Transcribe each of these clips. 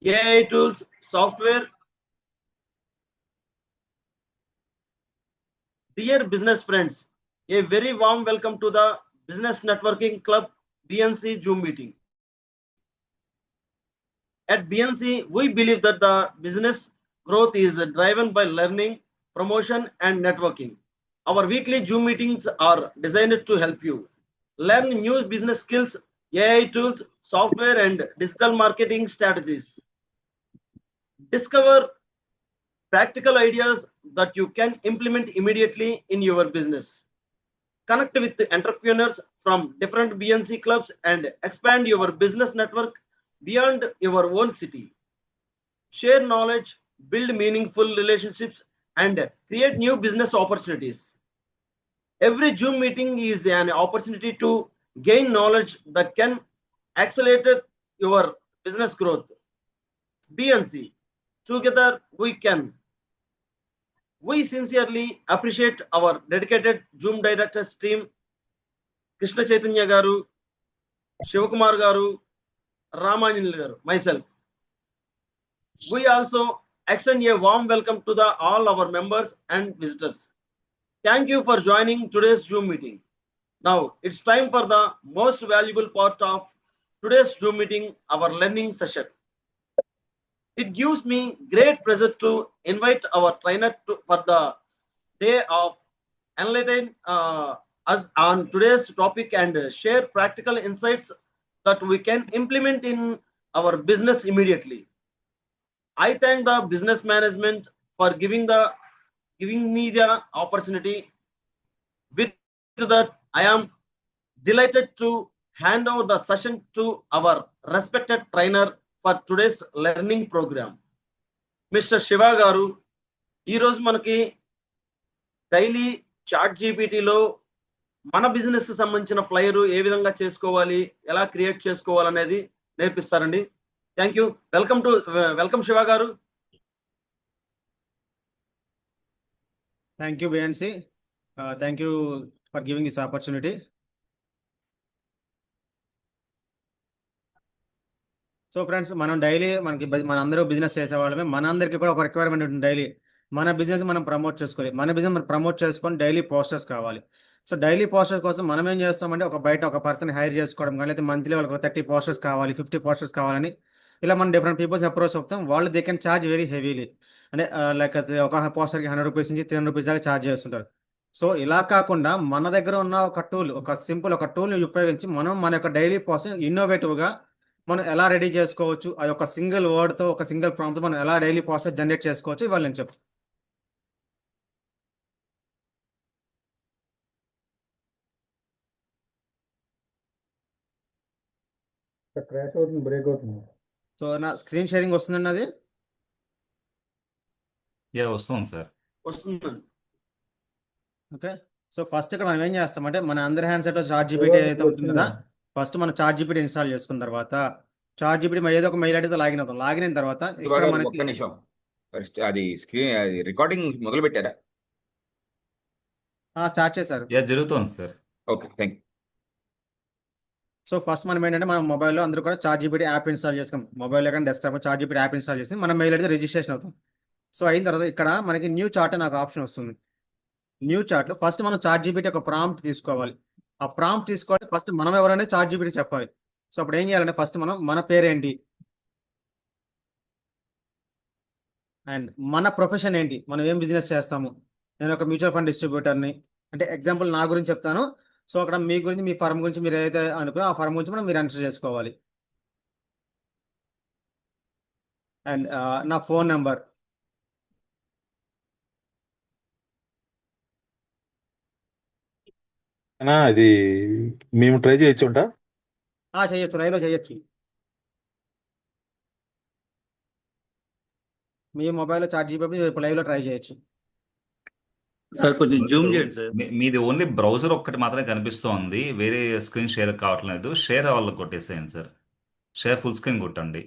AI tools, software. Dear business friends, a very warm welcome to the Business Networking Club BNC Zoom meeting. At BNC, we believe that the business growth is driven by learning, promotion, and networking. Our weekly Zoom meetings are designed to help you learn new business skills, AI tools, software, and digital marketing strategies. Discover practical ideas that you can implement immediately in your business. Connect with entrepreneurs from different BNC clubs and expand your business network beyond your own city. Share knowledge, build meaningful relationships, and create new business opportunities. Every Zoom meeting is an opportunity to gain knowledge that can accelerate your business growth. BNC, together we can. We sincerely appreciate our dedicated Zoom directors team, Krishna Chaitanya Garu, Shivakumar Garu, Ramanjanil Garu, myself. We also extend a warm welcome to all our members and visitors. Thank you for joining today's Zoom meeting. Now it's time for the most valuable part of today's Zoom meeting, our learning session. It gives me great pleasure to invite our trainer for the day of enlighten us on today's topic and share practical insights that we can implement in our business immediately. I thank the business management for giving me the opportunity. With that, I am delighted to hand over the session to our respected trainer for today's learning program, Mr. Shiva Garu. ఈ రోజు మనకి daily chat జీపీటీలో మన business కి సంబంధించిన FLAIR ఏ విధంగా చేసుకోవాలి, ఎలా create చేసుకోవాలనేది నేర్పిస్తారండి. Thank you. Welcome Shiva garu. Thank you, BNC. Thank you for giving this opportunity. So friends, మనం డైలీ మనందరూ బిజినెస్ చేసేవాళ్ళమే. మనందరికీ కూడా ఒక రిక్వైర్మెంట్ ఉంటుంది. డైలీ మన బిజినెస్ మనం ప్రమోట్ చేసుకోవాలి. మన బిజినెస్ మనం ప్రమోట్ చేసుకొని డైలీ పోస్టర్స్ కావాలి. సో డైలీ పోస్టర్ కోసం మనం ఏం చేస్తామంటే బయట ఒక పర్సన్ హైర్ చేసుకోవడం కానీ, లేదా మంత్లీ వాళ్ళకి 30 పోస్టర్స్ కావాలి, 50 పోస్టర్స్ కావాలని ఇలా మనం డిఫరెంట్ పీపుల్స్ అప్రోచ్ అవుతాం. వాళ్ళు they can charge very heavily. అంటే లైక్ ఒక పోస్టర్కి 100 రూపీస్ నుంచి 300 రూపీస్ దాకా ఛార్జ్ చేస్తుంటారు. సో ఇలా కాకుండా మన దగ్గర ఉన్న ఒక టూల్, ఒక టూల్ ఉపయోగించి మనం మన యొక్క డైలీ పోస్టర్ ఇన్నోవేటివ్గా మనం ఎలా రెడీ చేసుకోవచ్చు, ఆ యొక్క సింగిల్ వర్డ్తో, ఒక సింగిల్ ప్రాంప్ట్ మనం ఎలా డైలీ పోస్టర్ జనరేట్ చేసుకోవచ్చు, ఇవాళ నేను చెప్తాను. బ్రేక్ అవుతుంది. సో నా స్క్రీన్ షేరింగ్ వస్తుందండి అది? వస్తుంది సార్. వస్తుందండి. ఓకే. సో ఫస్ట్ ఇక్కడ మనం ఏం చేస్తామంటే మన అందరి హ్యాండ్సెట్లో చాట్ జీపీటీ అయితే ఉంటుంది కదా, ఫస్ట్ మనం చాట్ జీపీటీ ఇన్స్టాల్ చేసుకున్న తర్వాత చాట్ జీపీటీ ఏదో ఒక మెయిల్ ఐడితో లాగిన్ అవుతాం. లాగిన్ అయిన తర్వాత ఇక్కడ మనకి ఒక్క నిమిషం, ఫస్ట్ అది రికార్డింగ్ మొదలు పెట్టారా? స్టార్ట్ చేశారు. జరుగుతుంది sir. Okay, thank you. So first మనం ఏంటంటే మన మొబైల్లో అందరూ కూడా చాట్ జీపీటీ యాప్ ఇన్స్టాల్ చేసుకున్నాం. మొబైల్లో కానీ desktop ChatGPT app install చేసి మన మెయిల్ ఐడితో రిజిస్ట్రేషన్ అవుతాం. సో అయిన తర్వాత ఇక్కడ మనకి న్యూ చార్ట్ అని ఒక ఆప్షన్ వస్తుంది. న్యూ చార్ట్లో ఫస్ట్ మనం చాట్ జీపీటీ ఒక ప్రాంప్ట్ తీసుకోవాలి. ఆ ప్రాంప్ట్ తీసుకోవాలి ఫస్ట్ మనం ఎవరైనా చాట్ జీపీటీ చెప్పాలి. సో అప్పుడు ఏం చేయాలంటే ఫస్ట్ మనం మన పేరేంటి అండ్ మన ప్రొఫెషన్ ఏంటి, మనం ఏం బిజినెస్ చేస్తాము. నేను ఒక మ్యూచువల్ ఫండ్ డిస్ట్రిబ్యూటర్ని, అంటే ఎగ్జాంపుల్ నా గురించి చెప్తాను. సో అక్కడ మీ గురించి, మీ ఫర్మ్ గురించి మీరు ఏదైతే అనుకున్నా ఆ ఫర్మ్ గురించి మనం మీరు ఎంటర్ చేసుకోవాలి. అండ్ నా ఫోన్ నెంబర్, అది మేము ట్రై చేయొచ్చుంటా? చేయొచ్చు, లైవ్లో చేయొచ్చు. మీ మొబైల్లో చాట్ జీపీటీ లైవ్లో ట్రై చేయొచ్చు. సార్ కొంచెం జూమ్ చేయండి సార్. మీది ఓన్లీ బ్రౌజర్ ఒక్కటి మాత్రమే కనిపిస్తోంది, వేరే స్క్రీన్ షేర్ కావట్లేదు. షేర్ వాళ్ళకి కొట్టేసేయండి సార్. షేర్ ఫుల్ స్క్రీన్ కొట్టండి.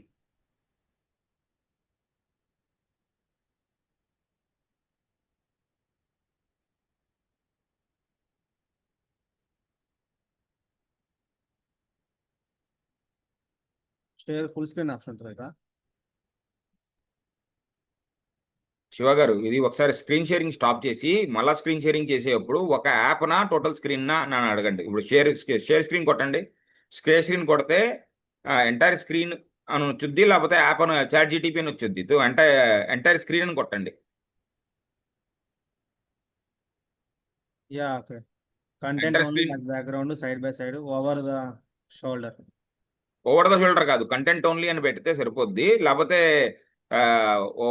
షేర్ ఫుల్ స్క్రీన్ ఆప్షన్ ఉంటుంది కదా. శివ గారు, ఇది ఒకసారి స్క్రీన్ షేరింగ్ స్టాప్ చేసి మళ్ళా స్క్రీన్ షేరింగ్ చేసేటప్పుడు ఒక యాప్నా టోటల్ స్క్రీన్నా అని అడగండి. ఇప్పుడు షేర్ స్క్రీన్ కొట్టండి. షేర్ స్క్రీన్ కొడితే ఎంటైర్ స్క్రీన్ అని వచ్చుద్ది, లేకపోతే యాప్ అని చాట్ జీటీపీ అని వచ్చుద్ది. ఎంటైర్ స్క్రీన్ అని కొట్టండి. Yeah okay. Content entire only screen background side by side over the shoulder. Over the shoulder కాదు, కంటెంట్ ఓన్లీ అని పెడితే సరిపోద్ది. లేకపోతే ఆ, ఓ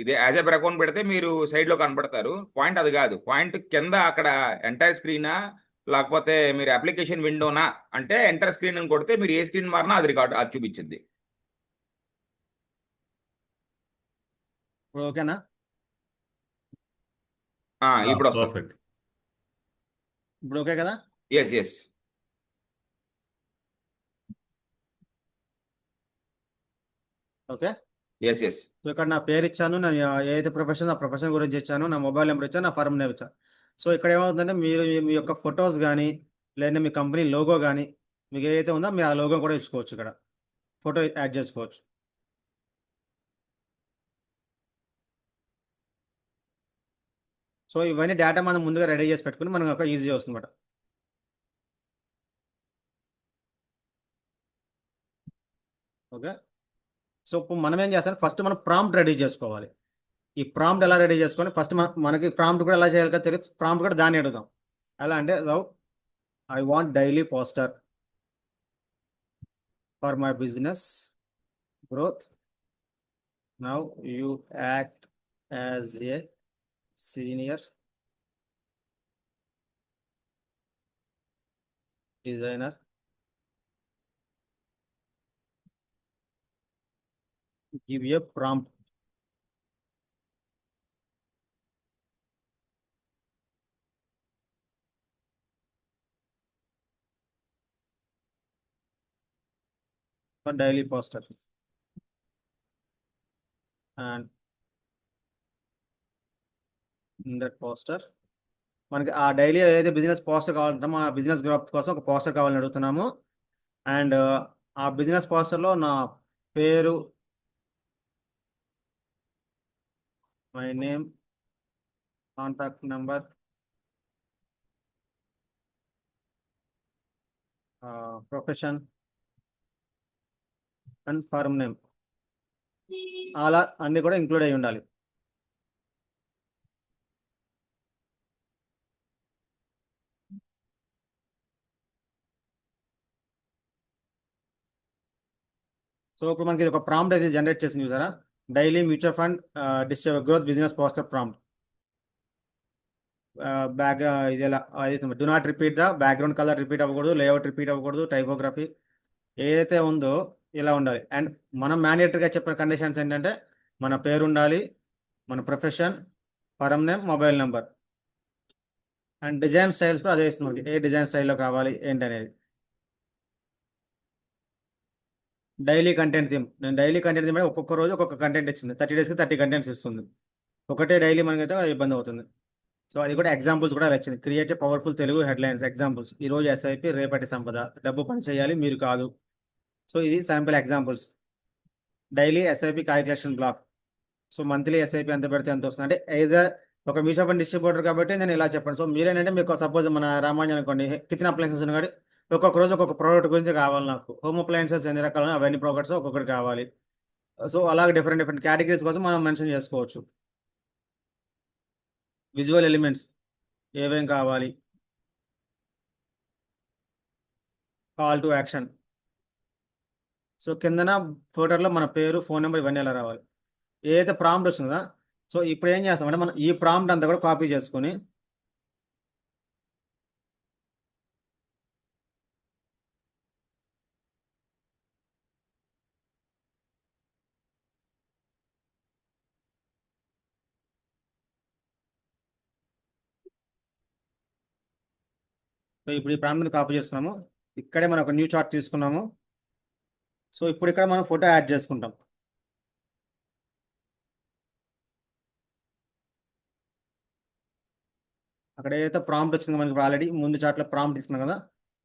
ఇది యాజ్ ఎ అకౌంట్ పెడితే మీరు side లో కనపడతారు. పాయింట్ అది కాదు. పాయింట్ కింద అక్కడ ఎంటైర్ స్క్రీనా లేకపోతే మీరు అప్లికేషన్ విండోనా అంటే ఎంటర్ స్క్రీన్ అని కొడితే మీరు ఏ స్క్రీన్ మారినా అది రికార్డ్ అది చూపించింది. ఇప్పుడు ఓకేనా? ఇప్పుడు వస్తుంది. పర్ఫెక్ట్. ఇప్పుడు ఓకే కదా? Yes okay. ఎస్ సో ఇక్కడ నా పేరు ఇచ్చాను, నేను ఏదైతే ప్రొఫెషన్ ఆ ప్రొఫెషన్ గురించి ఇచ్చాను, నా మొబైల్ నెంబర్ ఇచ్చాను, నా ఫర్మ్ నేమ్ ఇచ్చాను. సో ఇక్కడ ఏమవుతుందంటే మీరు మీ యొక్క ఫొటోస్ కానీ లేదా మీ కంపెనీ లోగో కానీ మీకు ఏదైతే ఉందో మీరు ఆ లోగో కూడా ఇచ్చుకోవచ్చు. ఇక్కడ ఫోటో యాడ్ చేసుకోవచ్చు. సో ఇవన్నీ డేటా మనం ముందుగా రెడీ చేసి పెట్టుకుని మనకు ఒక ఈజీ వస్తుంది అనమాట. ఓకే. సో ఇప్పుడు మనం ఏం చేస్తాం, ఫస్ట్ మనం ప్రాంప్ట్ రెడీ చేసుకోవాలి. ఈ ప్రాంప్ట్ ఎలా రెడీ చేసుకొని ఫస్ట్ మనకి ప్రాంప్ట్ కూడా ఎలా చేయాలి కదా తెలియదు. ప్రాంప్ట్ కూడా దాన్ని అడుగుదాం. ఎలా అంటే I want daily poster for my business growth. Now you act as a senior designer, give a prompt. For daily poster and in that poster మనకి ఆ డైలీ ఏదైతే బిజినెస్ పోస్టర్ కావాలంటామో ఆ బిజినెస్ గ్రోత్ కోసం ఒక పోస్టర్ కావాలని అడుగుతున్నాము. And ఆ business పోస్టర్లో నా పేరు, my name, contact number, profession and firm name అలా అన్నీ కూడా ఇంక్లూడ్ అయి ఉండాలి. సో ఇప్పుడు మనకి ఇది ఒక ప్రాంప్ట్ అయితే జనరేట్ చేసింది చూసారా, daily mutual fund growth business poster prompt. ఇది ఎలా do not repeat the background colour repeat అవ్వకూడదు, లేఅవుట్ రిపీట్ అవ్వకూడదు, టైపోగ్రఫీ ఏదైతే ఉందో ఇలా ఉండాలి. అండ్ మనం మ్యాండేటరీగా చెప్పిన కండిషన్స్ ఏంటంటే మన పేరు ఉండాలి, మన profession, firm name, mobile number. And design styles కూడా అదే ఇస్తుంది, ఏ డిజైన్ స్టైల్లో కావాలి ఏంటి అనేది. డైలీ కంటెంట్ థీమ్, నేను డైలీ కంటెంట్ థీమ్ ఒక్కొక్క రోజు ఒక్కొక్క కంటెంట్ ఇచ్చింది. 30 డేస్కి 30 కంటెంట్స్ ఇస్తుంది. ఒకటే డైలీ మనకైతే ఇబ్బంది అవుతుంది. సో అది కూడా ఎగ్జాంపుల్స్ కూడా వచ్చింది. Create a powerful Telugu headlines examples. ఈరోజు ఎస్ఐపి, రేపటి సంపద, డబ్బు పని చేయాలి మీరు కాదు. సో ఇది sample examples. Daily SIP calculation block. So monthly SIP ఎంత పెడితే ఎంత వస్తుంది అంటే ఏదైనా ఒక మ్యూచువల్ ఫండ్ డిస్ట్రిబ్యూటర్ కాబట్టి నేను ఇలా చెప్పాను. సో మీరేంటంటే మీకు సపోజ్ మన రామాయణ అనుకోండి, కిచెన్ అప్లయన్సెస్ కానీ ఒక్కొక్క రోజు ఒక్కొక్క ప్రోడక్ట్ గురించి కావాలి నాకు. హోమ్ అప్లయన్సెస్ ఎన్ని రకాలు అవన్నీ ప్రోడక్ట్స్ ఒక్కొక్కటి కావాలి. సో అలాగే డిఫరెంట్ కేటగిరీస్ కోసం మనం మెన్షన్ చేసుకోవచ్చు. విజువల్ ఎలిమెంట్స్ ఏమేం కావాలి, కాల్ టు యాక్షన్. సో కిందన ఫోటోలో మన పేరు, ఫోన్ నెంబర్ ఇవన్నీ ఎలా రావాలి. ఏదైతే ప్రాంప్ట్ వచ్చిందా, సో ఇప్పుడు ఏం చేస్తామంటే మనం ఈ ప్రాంప్ట్ అంతా కూడా కాపీ చేసుకొని సో ఇప్పుడు ఈ ప్రాంప్ట్ కాపీ చేసుకున్నాము. ఇక్కడే మనం ఒక న్యూ చార్ట్ తీసుకున్నాము. సో ఇప్పుడు ఇక్కడ మనం ఫోటో యాడ్ చేసుకుంటాం. అక్కడ ఏదైతే ప్రాంప్ట్ వచ్చిందో మనకి ఆల్రెడీ ముందు చార్ట్లో ప్రాంప్ట్ తీసుకున్నాం కదా.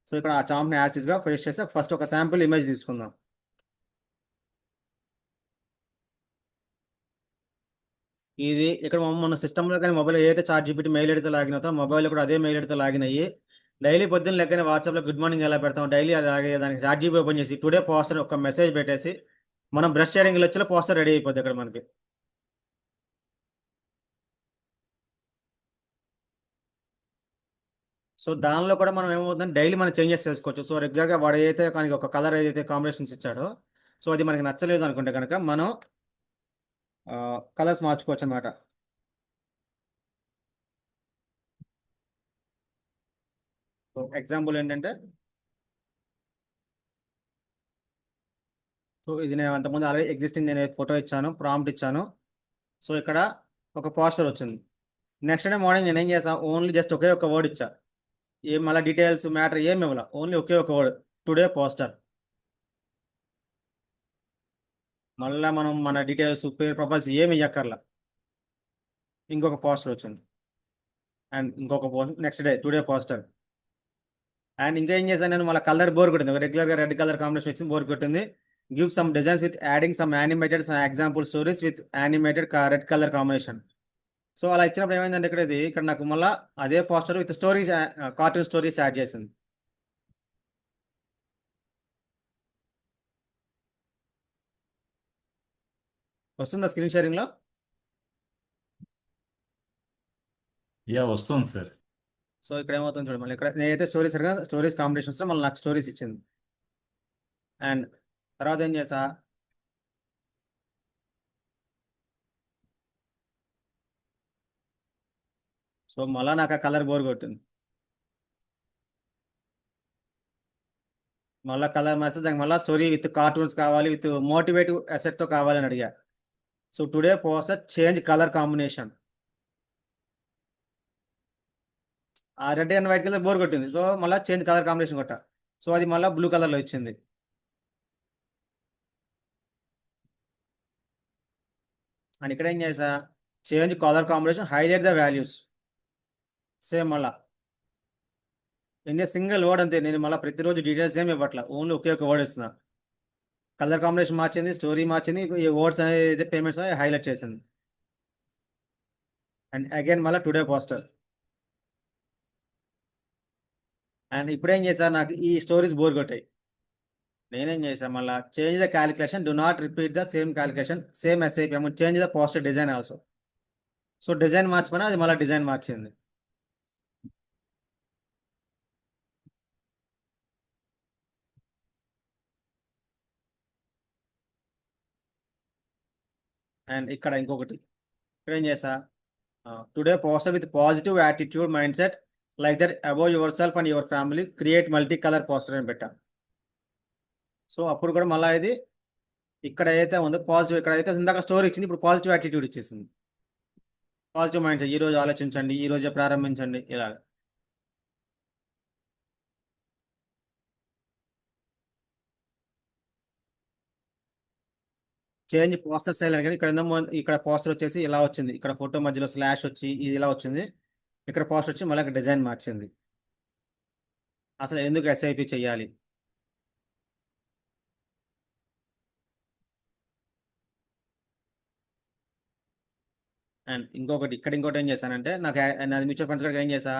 సో ఇక్కడ ఆ చాంప్ని యాస్టీస్గా ఫేస్ చేసి ఫస్ట్ ఒక శాంపుల్ ఇమేజ్ తీసుకుందాం. ఇది ఇక్కడ మన సిస్టంలో కానీ మొబైల్ ఏదైతే చాట్ జీపీటీ మెయిల్ ఐడితో లాగిన్ అవుతాం మొబైల్ కూడా అదే మెయిల్ ఐడితో లాగిన్ అయ్యి డైలీ పొద్దున్న లెక్కనే వాట్సాప్లో గుడ్ మార్నింగ్ ఎలా పెడతాం డైలీ అలాగే దానికి చాట్ జీపీ ఓపెన్ చేసి టుడే పోస్టర్ ఒక మెసేజ్ పెట్టేసి మనం బ్రష్ చేయడానికి వచ్చేలా పోస్టర్ రెడీ అయిపోద్ది ఇక్కడ మనకి. సో దానిలో కూడా మనం ఏమవుతుందంటే డైలీ మనం చేంజెస్ చేసుకోవచ్చు. సో రెగ్యులర్గా వాడు ఏదైతే కానీ ఒక కలర్ ఏదైతే కాంబినేషన్స్ ఇచ్చాడో సో అది మనకి నచ్చలేదు అనుకుంటే కనుక మనం కలర్స్ మార్చుకోవచ్చు అనమాట. సో ఎగ్జాంపుల్ ఏంటంటే సో ఇది నేను అంతకుముందు ఆల్రెడీ ఎగ్జిస్టింగ్ నేను ఫోటో ఇచ్చాను ప్రాంప్ట్ ఇచ్చాను. సో ఇక్కడ ఒక పోస్టర్ వచ్చింది. నెక్స్ట్ డే మార్నింగ్ నేను ఏం చేశాను ఓన్లీ జస్ట్ ఒకే ఒక వర్డ్ ఇచ్చా. ఏం మళ్ళీ డీటెయిల్స్ మ్యాటర్ ఏమి ఇవ్వాల ఓన్లీ ఒకే ఒక వర్డ్ టుడే పోస్టర్. మళ్ళీ మనం మన డీటెయిల్స్ పేరు ప్రొఫైల్స్ ఏమి ఇవ్వక్కర్లా. ఇంకొక పోస్టర్ వచ్చింది అండ్ ఇంకొక next day today poster. And ఇంకా ఏం చేశాను నేను మళ్ళీ కలర్ బోర్ కొట్టింది రెగ్యులర్గా రెడ్ కలర్ కాంబినేషన్ వచ్చింది బోర్ కొట్టింది. Give some designs with adding some animated example stories with animated red colour combination. So అలా ఇచ్చినప్పుడు ఏమైందంటే ఇక్కడ నాకు మళ్ళీ అదే poster with stories cartoon stories add చేసింది. వస్తుందా స్క్రీన్ షేరింగ్లో? యా వస్తుంది సార్. సో ఇక్కడ ఏమవుతుంది చూడండి మళ్ళీ ఇక్కడ నేనైతే స్టోరీస్ కాంబినేషన్స్ మళ్ళీ నాకు స్టోరీస్ ఇచ్చింది. అండ్ తర్వాత ఏం చేసా సో మళ్ళీ నాకు ఆ కలర్ బోర్ కొట్టింది. మళ్ళీ కలర్ మార్చి దానికి మళ్ళీ స్టోరీ విత్ కార్టూన్స్ కావాలి విత్ మోటివేటివ్ అసెట్తో కావాలని అడిగా. So today poster change colour combination. ఆ red and white colour bore కొట్టింది. సో మళ్ళీ చేంజ్ కలర్ కాంబినేషన్ కొట్టా. సో అది మళ్ళీ బ్లూ కలర్లో ఇచ్చింది. అండ్ ఇక్కడ ఏం చేసా change colour combination highlight the values. Same మళ్ళా ఇండియా సింగిల్ వర్డ్ అంతే. నేను మళ్ళీ ప్రతిరోజు డీటెయిల్స్ ఏమి ఇవ్వట్లా ఓన్లీ ఒకే ఒక వర్డ్ ఇస్తున్నా. కలర్ కాంబినేషన్ మార్చింది స్టోరీ మార్చింది ఈ వర్డ్స్ అనేది పేమెంట్స్ హైలైట్ చేసింది. అండ్ అగైన్ మళ్ళీ టుడే పోస్టర్. అండ్ ఇప్పుడు ఏం చేశా నాకు ఈ స్టోరీస్ బోర్ కొట్టాయి. నేనేం చేశాను మళ్ళీ change the calculation do not repeat the same calculation same SIP change the poster design also. So design మార్చమని అది మళ్ళీ డిజైన్ మార్చింది. అండ్ ఇక్కడ ఇంకొకటి ఇక్కడ ఏం చేసా today poster with positive attitude mind set like that above your self and your family create multi colour poster అని పెట్టా. సో అప్పుడు కూడా మళ్ళీ ఇది ఇక్కడ ఏదైతే ఉందో పాజిటివ్ ఇక్కడ అయితే ఇందాక స్టోరీ ఇచ్చింది ఇప్పుడు పాజిటివ్ యాటిట్యూడ్ ఇచ్చేసింది. పాజిటివ్ మైండ్ సెట్ ఈ రోజు ఆలోచించండి ఈ రోజే ప్రారంభించండి ఇలాగ. చేంజ్ పోస్టర్ స్టైల్ అని ఇక్కడ ఇక్కడ పోస్టర్ వచ్చేసి ఇలా వచ్చింది. ఇక్కడ ఫోటో మధ్యలో స్లాష్ వచ్చి ఇది ఇలా వచ్చింది. ఇక్కడ పోస్టర్ వచ్చి మళ్ళీ డిజైన్ మార్చింది. అసలు ఎందుకు ఎస్ఐపి చేయాలి? అండ్ ఇంకొకటి ఏం చేశానంటే నాది మ్యూచువల్ ఫండ్స్ కూడా ఏం చేసా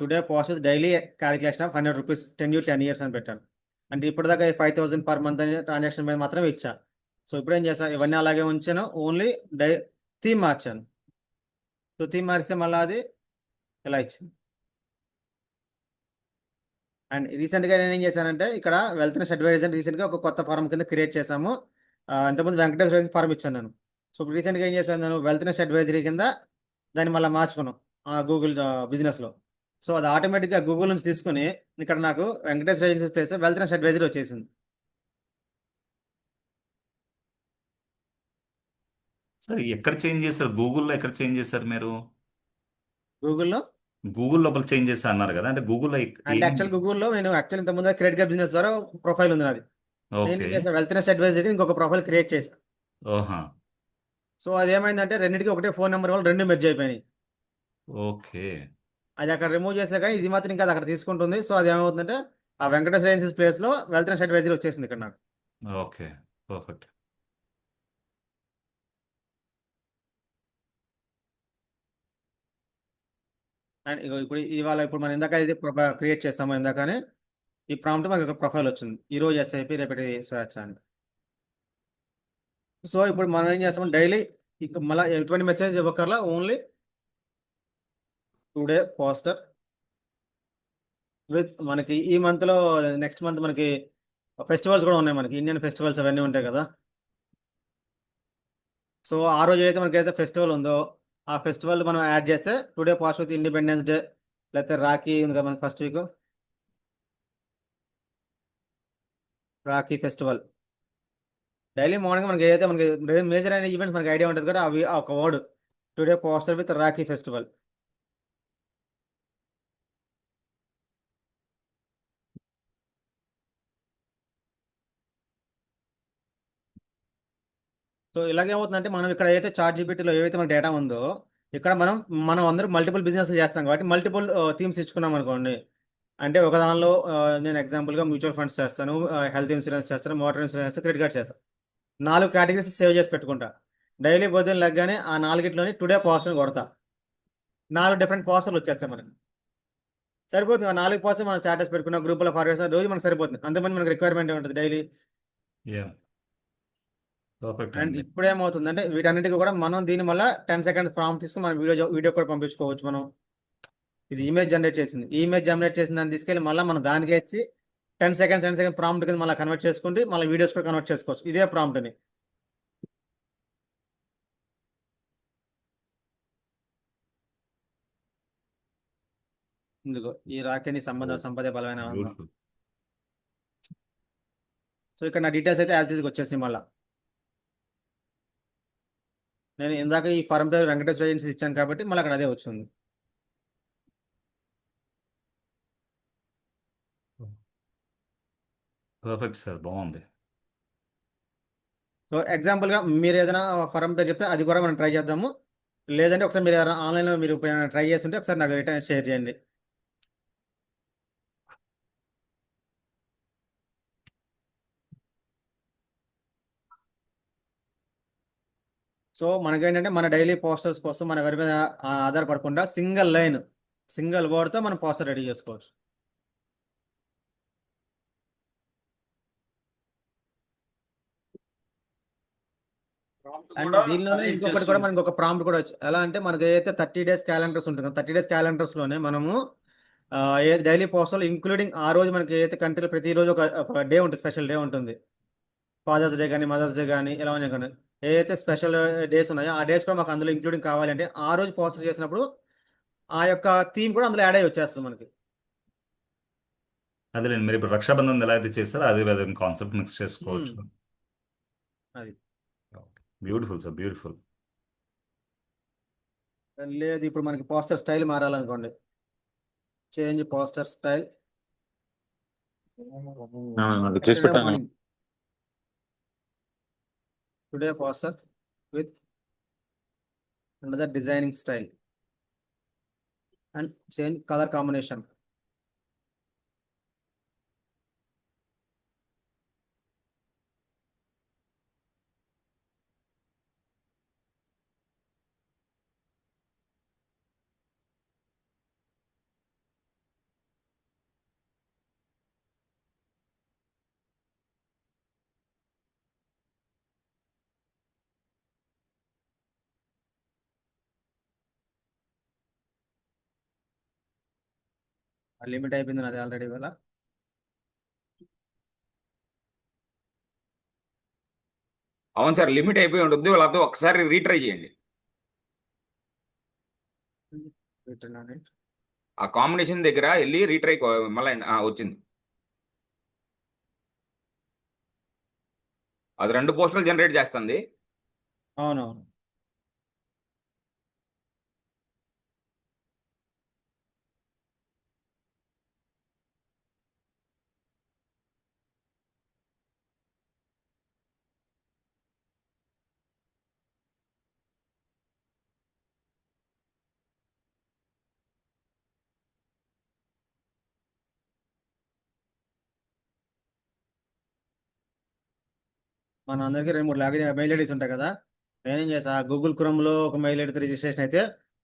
today posters daily calculation of 100 rupees 10 years అని పెట్టాను. అంటే ఇప్పటిదాకా 5,000 per month అని ట్రాన్సాక్షన్ మీద మాత్రమే ఇచ్చా. సో ఇప్పుడు ఏం చేసా ఇవన్నీ అలాగే ఉంచాను ఓన్లీ థీమ్ మార్చాను. సో థీమ్ మారిస్తే మళ్ళీ అది ఇలా ఇచ్చింది. అండ్ రీసెంట్గా నేను ఏం చేశానంటే ఇక్కడ వెల్త్నెస్ అడ్వైజర్ రీసెంట్గా ఒక కొత్త ఫారం కింద క్రియేట్ చేశాము. ఇంతకుముందు వెంకటేశ్వర ఫారం ఇచ్చాను నేను. సో ఇప్పుడు రీసెంట్గా ఏం చేశాను నేను వెల్త్నెస్ అడ్వైజరీ కింద దాన్ని మళ్ళీ మార్చుకున్నాం గూగుల్ బిజినెస్లో. సో అది ఆటోమేటిక్గా గూగుల్ నుంచి తీసుకుని ఇక్కడ నాకు వెంకటేశ్వర ఏజెన్సీ ప్లేస్ వెల్త్నెస్ అడ్వైజరీ వచ్చేసింది. సార్ ఎక్కడ చేంజ్ చేస్తారు గూగుల్లో ఎక్కడ చేంజ్ చేస్తారు మీరు? గూగుల్లో గూగుల్ లోపల చేంజ్ చేస్తా అన్నారు కదా అంటే గూగుల్లో అంటే యాక్చువల్ గూగుల్లో నేను ఇంతకుముందు క్రెడిట్ కార్డ్ బిజినెస్ ద్వారా ప్రొఫైల్ ఉంది నాది. నేను ఏం చేశాను వెల్త్నెస్ అడ్వైజరీ ఇంకొక ప్రొఫైల్ క్రియేట్ చేశాను. ఓహా సో అది ఏమైందంటే రెండింటికి ఒకటే ఫోన్ నెంబర్ వల్ల రెండు మెర్జ్ అయిపోయినాయి. ఓకే అది అక్కడ రిమూవ్ చేసా కానీ ఇది మాత్రం ఇంకా అది అక్కడ తీసుకుంటుంది. సో అది ఏమవుతుందంటే ఆ వెంకటేశ్వర ఏజెన్సీస్ ప్లేస్లో వెల్త్నెస్ అడ్వైజరీ వచ్చేసింది ఇక్కడ నాకు. Okay perfect. అండ్ ఇప్పుడు ఇవాళ ఇప్పుడు మనం ఇందాక అయితే క్రియేట్ చేస్తాము ఇందాకనే ఈ ప్రాంప్ట్ మనకి ప్రొఫైల్ వచ్చింది. ఈ రోజు ఎస్ఐపి రేపటి స్వేచ్ఛ అని. సో ఇప్పుడు మనం ఏం చేస్తాం డైలీ మళ్ళీ ఎటువంటి మెసేజ్ ఇవ్వకర్లా, ఓన్లీ టుడే పోస్టర్ విత్ మనకి ఈ మంత్ లో నెక్స్ట్ మంత్ మనకి ఫెస్టివల్స్ కూడా ఉన్నాయి, మనకి ఇండియన్ ఫెస్టివల్స్ అవన్నీ ఉంటాయి కదా. సో ఆ రోజు అయితే మనకైతే ఫెస్టివల్ ఉందో ఆ ఫెస్టివల్ మనం యాడ్ చేస్తే today past with independence day, లేకపోతే రాఖీ ఉంది కదా మనకి first week, Rakhi festival. Daily morning మనకి ఏదైతే మనకి మేజర్ అయిన ఈవెంట్స్ మనకి ఐడియా ఉంటుంది కదా, అవి ఒక word today poster with Rakhi festival. So ఇలాగేమవుతుందంటే మనం ఇక్కడ ఏదైతే చార్ట్ జీపీటీలో ఏవైతే మన డేటా ఉందో ఇక్కడ మనం అందరూ మల్టిపుల్ బిజినెస్ చేస్తాం కాబట్టి మల్టిపుల్ థీమ్స్ ఇచ్చుకున్నాం అనుకోండి. అంటే ఒక దానిలో నేను ఎగ్జాంపుల్గా మ్యూచువల్ ఫండ్స్ చేస్తాను, హెల్త్ ఇన్సూరెన్స్ చేస్తాను, మోటార్ ఇన్సూరెన్స్ చేస్తాను, క్రెడిట్ కార్డ్ చేస్తాను. 4 కేటగిరీస్ సేవ్ చేసి పెట్టుకుంటా. డైలీ పొద్దున్న లెగ్గానే ఆ 4గిట్లోని టుడే పోస్టర్ కొడతా. 4 డిఫరెంట్ పోస్టర్లు వచ్చేస్తాయి మనకి. సరిపోతుంది. ఆ 4 పోస్టర్ మనం స్టేటస్ పెట్టుకున్న గ్రూప్లో ఫార్వర్డ్ చేస్తాం, రోజు మనకు సరిపోతుంది. అంతమంది మనకి రిక్వైర్మెంట్ ఉంటుంది డైలీ. యా పర్ఫెక్ట్ అండ్ అండి. ఇప్పుడు ఏమవుతుందంటే వీటన్నిటికీ కూడా మనం దీని వల్ల 10 సెకండ్స్ ప్రాంప్ట్ తీసుకుని మనం వీడియో కూడా పంపించుకోవచ్చు. మనం ఇది ఇమేజ్ జనరేట్ చేసింది, ఈ ఇమేజ్ జనరేట్ చేసిన దాన్ని తీసుకెళ్ళి మళ్ళీ మనం దానికి ఇచ్చి 10 సెకండ్స్ ప్రాంప్ట్ కింద మళ్ళీ కన్వర్ట్ చేసుకుంటే మళ్ళీ వీడియోస్ కూడా కన్వర్ట్ చేసుకోవచ్చు ఇదే ప్రాంప్ట్ని. ఇందుకో ఈ రాకేని సంపదే బలమైన ఆనందం. బ్యూటిఫుల్. సో ఇక్కడ నా డీటెయిల్స్ అయితే యాజ్ డీస్కి వచ్చేసింది. మళ్ళీ నేను ఇందాక ఈ ఫారం పేరు వెంకటేశ్వర ఏజెన్సీ ఇచ్చాను కాబట్టి మళ్ళీ అక్కడ అదే వచ్చింది. పర్ఫెక్ట్ సార్, బాగుంది. సో ఎగ్జాంపుల్గా మీరు ఏదైనా ఫారం పేరు చెప్తే అది కూడా మనం ట్రై చేద్దాము. లేదంటే ఒకసారి మీరు ఆన్లైన్లో మీరు ట్రై చేస్తుంటే ఒకసారి నాకు రిటర్న్ షేర్ చేయండి. సో మనకేంటంటే మన డైలీ పోస్టర్స్ కోసం మనం ఎవరి మీద ఆధారపడకుండా సింగిల్ వర్డ్తో మనం పోస్టర్ రెడీ చేసుకోవచ్చు. అండ్ దీనిలోనే ఇంకొకటి కూడా మనకి ఒక ప్రాంప్ట్ కూడా వచ్చు. ఎలా అంటే మనకి ఏదైతే 30 days క్యాలెండర్స్ ఉంటుంది, 30 days క్యాలెండర్స్లోనే మనము డైలీ పోస్టర్లు ఇంక్లూడింగ్ ఆ రోజు మనకి ఏదైతే కంట్రీలో ప్రతిరోజు ఒక డే ఉంటుంది, స్పెషల్ డే ఉంటుంది. ఫాదర్స్ డే కానీ మదర్స్ డే కానీ ఎలా ఉన్నాయి కానీ ఏదైతే స్పెషల్ డేస్ ఉన్నాయో ఆ డేస్ కూడా మాకు అందులో ఇంక్లూడింగ్ కావాలి అంటే ఆ రోజు పోస్టర్ చేసినప్పుడు ఆ యొక్క థీమ్ కూడా అందులో యాడ్ అయ్యి వచ్చేస్తుంది మనకి. అదేలేండి, మీరు ఇప్పుడు రక్షాబంధన్ ఎలా అయితే చేస్తారో అదే విధంగా కాన్సెప్ట్ మిక్స్ చేసుకోవచ్చు. అది బ్యూటిఫుల్ సార్, బ్యూటిఫుల్. లేదు ఇప్పుడు మనకి పోస్టర్ స్టైల్ మారాలనుకోండి, చేంజ్ పోస్టర్ స్టైల్. చేసి పెట్టాను. Today poster with another designing style and change color combination. Limit అయిపోయింది నాది ఆల్రెడీ ఇవాళ. అవును సార్, లిమిట్ అయిపోయి ఉంటుంది. వాళ్ళతో ఒకసారి రీట్రై చేయండి. ఆ కాంబినేషన్ దగ్గర వెళ్ళి రీట్రై మళ్ళీ వచ్చింది. అది 2 పోస్టులు జనరేట్ చేస్తుంది. అవునవును. మన అందరికీ 2-3 లాగిన్ మెయిల్ ఐడీస్ ఉంటాయి కదా. నేనేం చేసా గూగుల్ క్రోమ్లో ఒక మెయిల్ ఐడి రిజిస్ట్రేషన్ అయితే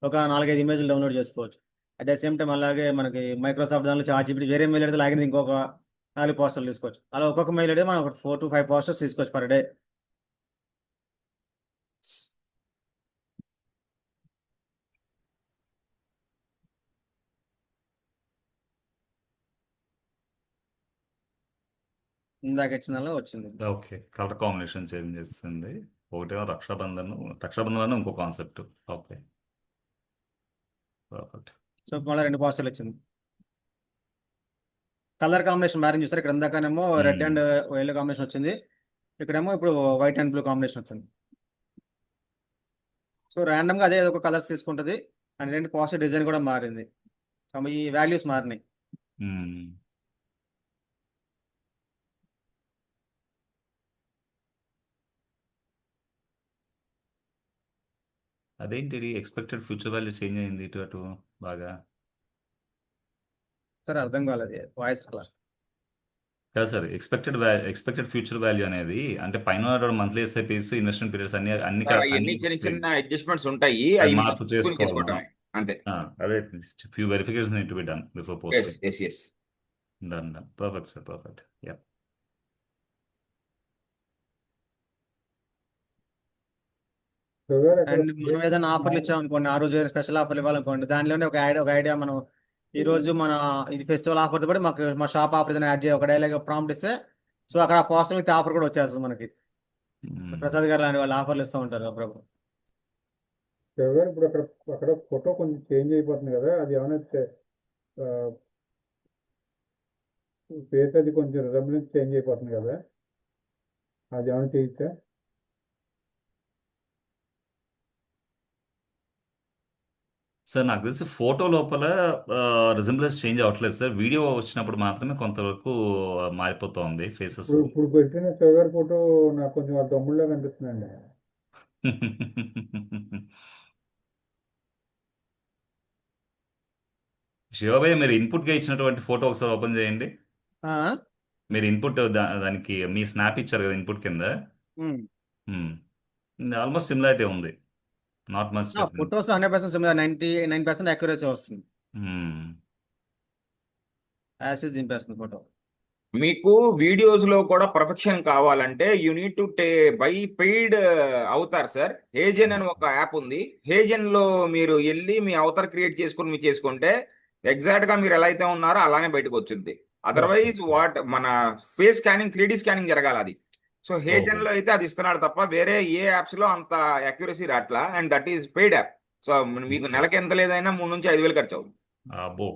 ఒక 4-5 ఇమేజ్లు డౌన్లోడ్ చేసుకోవచ్చు. అట్ ద సేమ్ టైం అలాగే మనకి మైక్రోసాఫ్ట్ దానిలో చార్ట్ జీపీటీ వేరే మెయిల్ ఐడి లాగిన ఇంకొక 4 పోస్టర్లు తీసుకోవచ్చు. అలా ఒక్కొక్క మెయిల్ ఐడి మనం ఒక 4 to 5 పోస్టర్స్ తీసుకోవచ్చు పర్ డే. ఇందాక ఇచ్చిన దానిలో వచ్చింది. ఓకే, కలర్ కాంబినేషన్ చేంజ్ చేస్తుంది. ఒకటేమో రక్షాబంధన్ ఇంకో కాన్సెప్ట్. Okay, perfect. సో మళ్ళీ 2 పోస్టర్లు వచ్చింది. కలర్ కాంబినేషన్ మ్యారేజ్ చూసారు. ఇక్కడ ఇందాకనేమో రెడ్ అండ్ ఎల్లో కాంబినేషన్ వచ్చింది. ఇక్కడేమో ఇప్పుడు వైట్ అండ్ బ్లూ కాంబినేషన్ వచ్చింది. సో ర్యాండమ్ గా అదే ఒక కలర్స్ తీసుకుంటుంది. అండ్ 2 పోస్టర్ డిజైన్ కూడా మారింది. సో ఈ వాల్యూస్ మారినాయి. అదేంటి ఎక్స్పెక్టెడ్ ఫ్యూచర్ వాల్యూ చేంజ్ అయింది ఇటు అటు బాగా? సరే అర్థం కాలేదు వాయిస్ కలర్. కాదు సార్, ఎక్స్పెక్టెడ్ ఫ్యూచర్ వాల్యూ అనేది అంటే పైన మంత్లీ ఎస్ఐపీస్, ఇన్వెస్ట్మెంట్ పీరియడ్స్ అన్ని అన్ని ఎన్ని చిన్న చిన్న అడ్జస్ట్మెంట్స్ ఉంటాయి, అది అవి మార్పు చేసుకోవాలి చేసుకోవటమే. అంతే. అదే few verification need to be done before as posting. Yes yes done perfect sir, perfect. Yeah. And మనం ఏదైనా ఆఫర్లు ఇచ్చామనుకోండి, ఆ రోజు స్పెషల్ ఆఫర్లు ఇవ్వాలనుకోండి, దానిలోనే ఒక ఐడియా మనం ఈ రోజు మన ఇది ఫెస్టివల్ ఆఫర్ పడి మాకు మా షాప్ ఆఫర్ ఏదైనా యాడ్ చేయాలి, ఒక డైలాగ్ ప్రాంప్ట్ ఇస్తే సో అక్కడ ఆ పోస్టర్ విత్ ఆఫర్ కూడా వచ్చేస్తుంది మనకి. ప్రసాద్ గారు లాంటి వాళ్ళు ఆఫర్లు ఇస్తూ ఉంటారు అప్పుడప్పుడు. ఇప్పుడు అక్కడ ఫోటో కొంచెం చేంజ్ అయిపోతుంది కదా, అది ఏమైనా ఫేస్ అది కొంచెం రిజంబ్లెన్స్ చేంజ్ అయిపోతుంది కదా, అది ఏమైనా చేయొచ్చా? సార్ నాకు తెలిసి ఫోటో లోపల రిజంబ్లెన్స్ చేంజ్ అవ్వట్లేదు సార్. వీడియో వచ్చినప్పుడు మాత్రమే కొంతవరకు మారిపోతుంది ఫేసెస్. ఇప్పుడు పెట్టిన శివగారి ఫోటో నాకు కొంచెం వాళ్ళ తమ్ముళ్ళగా కనిపిస్తుందండి. శివభయ్య, మీరు ఇన్పుట్ గా ఇచ్చినటువంటి ఫోటో ఒకసారి ఓపెన్ చేయండి. ఆ? మీరు ఇన్పుట్ దానికి మీ స్నాప్ ఇచ్చారు కదా ఇన్పుట్ కింద, ఉమ్. ఆల్మోస్ట్ సిమిలారిటీ ఉంది. Not much different. Photos 100% similar, 99% accuracy వస్తుంది. యాసిస్ దింపేస్తుంది ఫోటో. మీకు వీడియోస్ లో కూడా పర్ఫెక్షన్ కావాలంటే you need to buy paid అవుతారు సార్. హేజెన్ అని ఒక యాప్ ఉంది. హేజెన్ లో మీరు వెళ్ళి మీ అవతార్ క్రియేట్ చేసుకుని మీరు చేసుకుంటే ఎగ్జాక్ట్ గా మీరు ఎలా అయితే ఉన్నారో అలానే బయటకు వచ్చింది. అదర్వైజ్ మన ఫేస్ స్కానింగ్ 3D స్కానింగ్ జరగాలి అది. సో హేజెన్ లో అయితే అది ఇస్తున్నాడు తప్ప వేరే ఏ యాప్స్ లో అంత అక్యురసీ రాట్లా. And that is paid app. So మీకు నెలకి ఎంత లేదైనా 3 నుంచి 5,000 ఖర్చు అవుతుంది. అబ్బో.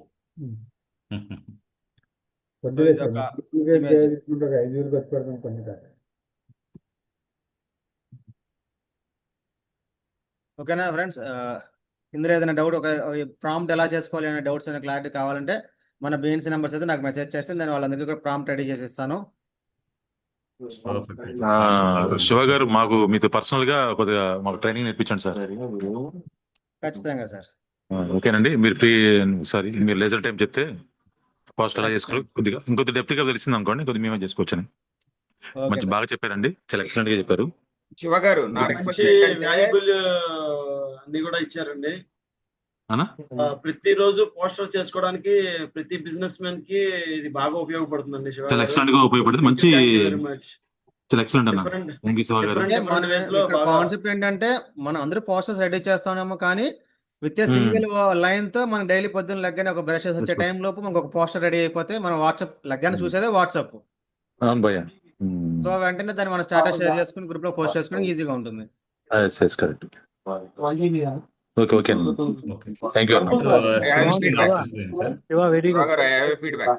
వద్దులే ఇది సార్, ఒక డూప్లికేట్ image. చేసుకుంటే ఒక 5,000 ఖర్చు పెడతాం కొన్ని కాదు. ఓకేనా ఫ్రెండ్స్? ఇందులో ఏదైనా డౌట్, ఒక ప్రాంప్ట్ ఎలా చేసుకోవాలి అనే డౌట్స్ అనే క్లారిటీ కావాలంటే మన బీఎన్సీ నెంబర్స్ అయితే నాకు మెసేజ్ చేస్తే నేను వాళ్ళందరికీ కూడా ప్రాంప్ట్ రెడీ చేసి ఇస్తాను. శివ గారు, మాకు మీతో పర్సనల్ గా కొద్దిగా మాకు ట్రైనింగ్ నేర్పించండి సార్. ఖచ్చితంగా సార్. ఓకేనండి. మీరు సారీ మీరు లేజర్ టైం చెప్తే ఫాస్ట్ ఎలా చేసుకోవాలి, కొద్దిగా ఇంకొద్ది డెప్త్ గా తెలిసింది అనుకోండి, కొద్దిగా మేమే చేసుకోవచ్చని. ఓకే మంచి సార్. బాగా చెప్పారండి, చాలా ఎక్సలెంట్ గా చెప్పారు. శివ గారు, నా రిక్వెస్ట్ మంచి ఏంటంటే వాల్యుబుల్ అన్ని కూడా ఇచ్చారండి. అనా ప్రతిరోజు పోస్టర్ చేసుకోవడానికి ప్రతి బిజినెస్ మ్యాన్ కి ఇది బాగా ఉపయోగపడుతుందండి. శివ చాలా గారు, ఎక్సలెంట్ గా ఉపయోగపడుతుంది. మంచి థ్యాంక్ యూ వెరీ మచ్. చాలా ఎక్సలెంట్ అన్న. డిఫరెంట్ థ్యాంక్ యూ శివ గారు. డిఫరెంట్ అంటే డిఫరెంట్ మనం వేస్ లో ఇక్కడ బాగా కాన్సెప్ట్ ఏంటంటే మనం అందరూ పోస్టర్స్ రెడీ చేస్తామేమో, కానీ with a Hmm. Single line తో మనం డైలీ పొద్దున్న లగ్గానే ఒక బ్రషెస్ వచ్చే Yes, టైం లోపు మనకు ఒక పోస్టర్ రెడీ అయిపోతే మనం వాట్సాప్ లగ్గానే చూసేదే వాట్సాప్. అవును భయ్య. సో వెంటనే దాన్ని మనం స్టాటస్ షేర్ చేసుకుని గ్రూప్ లో పోస్ట్ చేసుకోవడం ఈజీగా ఉంటుంది. కరెక్ట్. ఓకే ఓకే అన్న. ఓకే. థ్యాంక్ యూ అన్న. శివ గారు, I have a feedback.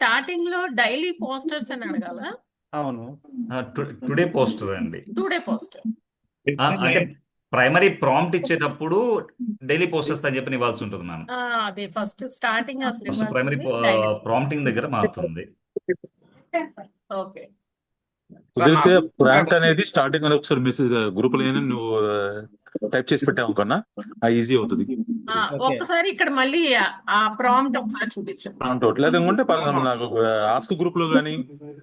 Starting లో డైలీ పోస్టర్స్ అని అడగాల? అవును. టుడే పోస్టర్ అండి. Today poster. అంటే ప్రైమరీ ప్రాంప్ట్ ఇచ్చేటప్పుడు డైలీ పోస్టర్స్ అని చెప్పి ఇవ్వాల్సి ఉంటుంది మ్యామ్. అది ఫస్ట్ స్టార్టింగ్ అసలు ఫస్ట్ ప్రైమరీ ఇవ్వాల్సింది daily. ప్రాంప్టింగ్ దగ్గర మారుతుంది. ఓకే. కుదిరితే నాకు ప్రాంక్ అనేది స్టార్టింగ్ అనేది ఒకసారి మెసేజ్ గ్రూప్ లో నువ్వు టైప్ చేసి పెట్టావు అనుకున్నా అది ఈజీ అవుతుంది. ఓకే ఒక్కసారి ఇక్కడ మళ్ళీ ఆ ప్రాంప్ట్ ఒకసారి చూపించండి. ప్రాంప్ట్ ఒకటి లేదంటే నాకు ఆస్క్ గ్రూప్ లో కానీ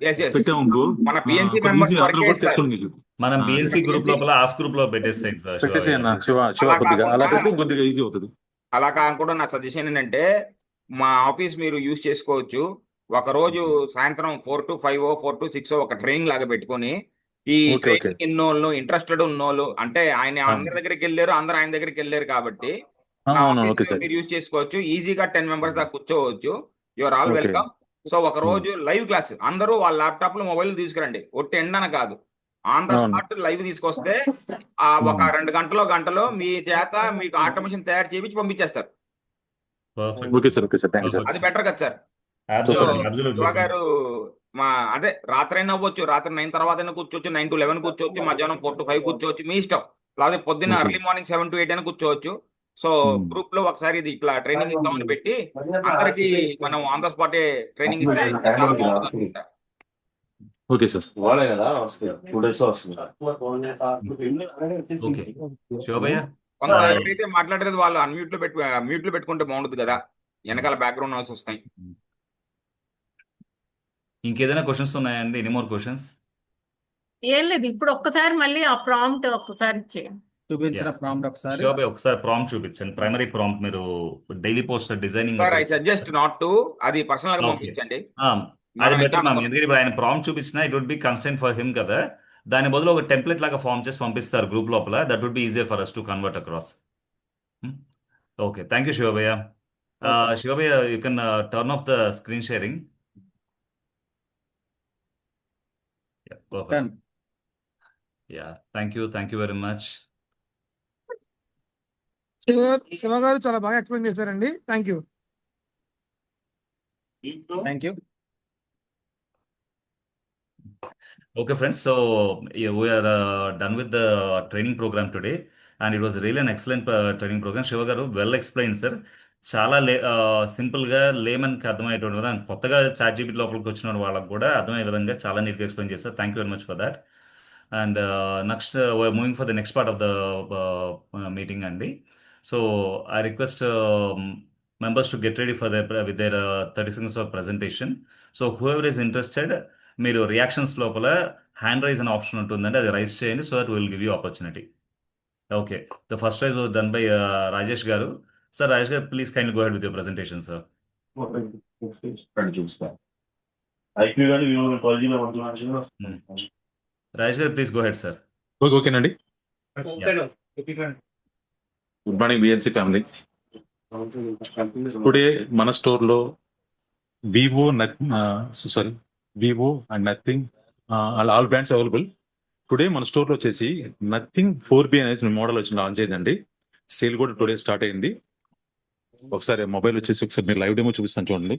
ఎస్ ఎస్ పెట్టావు అనుకో మన పిఎన్సి కొద్దిగా మెంబర్స్ ఈజీ అందరూ వరకే కూడా ఇస్తారు. తెలుసుకోండి. మనం ఆ, బిఎన్సి గ్రూప్ PNC లోపల ఆస్ గ్రూప్ లో పెట్టేస్తాయి పెట్టేసి అన్న శివ శివ అలా కొద్దిగా అలా కాకుండా పెడితే కొద్దిగా ఈజీ అవుతుంది. అలా కాకుండా నా సజెషన్ ఏంటంటే మా ఆఫీస్ మీరు యూజ్ చేసుకోవచ్చు. ఒక రోజు సాయంత్రం 4 to 5 4 to 6 ఒక ట్రైనింగ్ లాగా పెట్టుకొని ఈ ఓకే ఓకే ట్రైనింగ్ ఇన్నోళ్ళు ఇంట్రెస్టెడ్ ఉన్నోళ్ళు అంటే ఆయన అందరి దగ్గరికి వెళ్ళారు, అందరు ఆయన దగ్గరికి వెళ్ళారు కాబట్టి నా అవును ఆఫీస్ ఓకే లో సార్ మీరు యూజ్ చేసుకోవచ్చు. ఈజీగా 10 మెంబర్స్ దాకా కూర్చోవచ్చు. Your all okay welcome. So ఒక రోజు లైవ్ క్లాస్ అందరూ వాళ్ళ ల్యాప్టాప్ లో మొబైల్ తీసుకురండి. ఒట్టి ఎండన కాదు, ఆన్ ద అవును స్పాట్ లైవ్ తీసుకొస్తే ఒక 2 గంటలో మీ చేత మీకు ఆటోమేషన్ తయారు చేయించి పంపించేస్తారు. Perfect okay sir okay sir thank you sir. అది బెటర్ కదా sir. So absolutely absolutely Shiva sir. గారు మా అదే రాత్రి అయినా అవ్వచ్చు, రాత్రి 9 తర్వాత అయినా కూర్చోవచ్చు, 9 to 11 కూర్చోవచ్చు, మధ్యాహ్నం 4 to 5 కూర్చోవచ్చు, మీ ఇష్టం. లేకపోతే పొద్దున్న ఓకే ఎర్లీ మార్నింగ్ 7 to 8 అయినా కూర్చోవచ్చు. సో గ్రూప్ లో ఒకసారి ఇది ఇట్లా ట్రైనింగ్ ఇద్దామని పెట్టి అందరికి మనం ఆన్ ద స్పాట్ ట్రైనింగ్ ఇస్తే చాలా బాగుంటుంది అనుకుంటా. Okay sir. ఓకే శివభయ్య కొంత ఎవరైతే మాట్లాడేది వాళ్ళు మ్యూట్ లో పెట్టుకుంటే బాగుంటుంది కదా, వెనకాల బ్యాక్గ్రౌండ్ నాయిస్ వస్తాయి. ఇంకేదైనా క్వశ్చన్స్ ఉన్నాయండి? Any more questions? ఏం లేదు, ఇప్పుడు ఒక్కసారి మళ్ళీ ఆ ప్రాంప్ట్ ఒక్కసారి చేయండి. చూపించిన ప్రాంప్ట్ ఒకసారి శివభయ్య ఒకసారి ప్రాంప్ట్ చూపించండి. ప్రైమరీ ప్రాంప్ట్ మీరు daily poster designing sir I suggest not to, అది పర్సనల్ గా ఓకే పంపించండి. అది మనం బెటర్ ఇంకా మ్యామ్. ఎందుకంటే ఇప్పుడు ఆయన ప్రాంప్ట్ చూపించినా it would be constant for him కదా, దాని బదులు ఒక టెంప్లెట్ లాగా ఫామ్ చేసి పంపిస్తారు గ్రూప్ లోపల. That would be easier for us to convert across. Okay thank you Shivabhayya. Shivabhayya you can turn off the screen sharing. Perfect. Done. Yeah thank you very much. Shiva garu చాలా బాగా ఎక్స్ప్లెయిన్ చేశారండి. Thank you. Thank you. Okay, friends. So yeah, we are done with the training program today, and it was really an excellent training program. Shiva garu, well explained, sir. చాలా సింపుల్గా లేమన్కి అర్థమయ్యేటువంటి విధంగా కొత్తగా chat GPT లోపలికి వచ్చిన వాళ్ళకి కూడా అర్థమయ్యే విధంగా చాలా నీట్గా ఎక్స్ప్లెయిన్ చేస్తారు. Thank you very much for that. And next we're moving for the next part of the meeting అండి. So I request members to get ready for with their 30 seconds of presentation. So whoever is interested, మీరు reactions లోపల hand raise అనే option ఉంటుందండి, అది raise చేయండి. So that will give you opportunity. Okay, the first raise was done by Rajesh garu. Sir Rajesh garu, please kindly go head with your presentation sir. Rajesh garu, please go head sir. ఓకేనండి. Good morning BNC family. Today మన store లో Vivo and Nothing all brands available. Today మన store లో వచ్చేసి nothing 4B అనేది model వచ్చి launch అయిందండి. Sale కూడా టుడే స్టార్ట్ అయింది. ఒకసారి మొబైల్ వచ్చేసి ఒకసారి మీరు లైవ్ డెమో చూపిస్తాను చూడండి.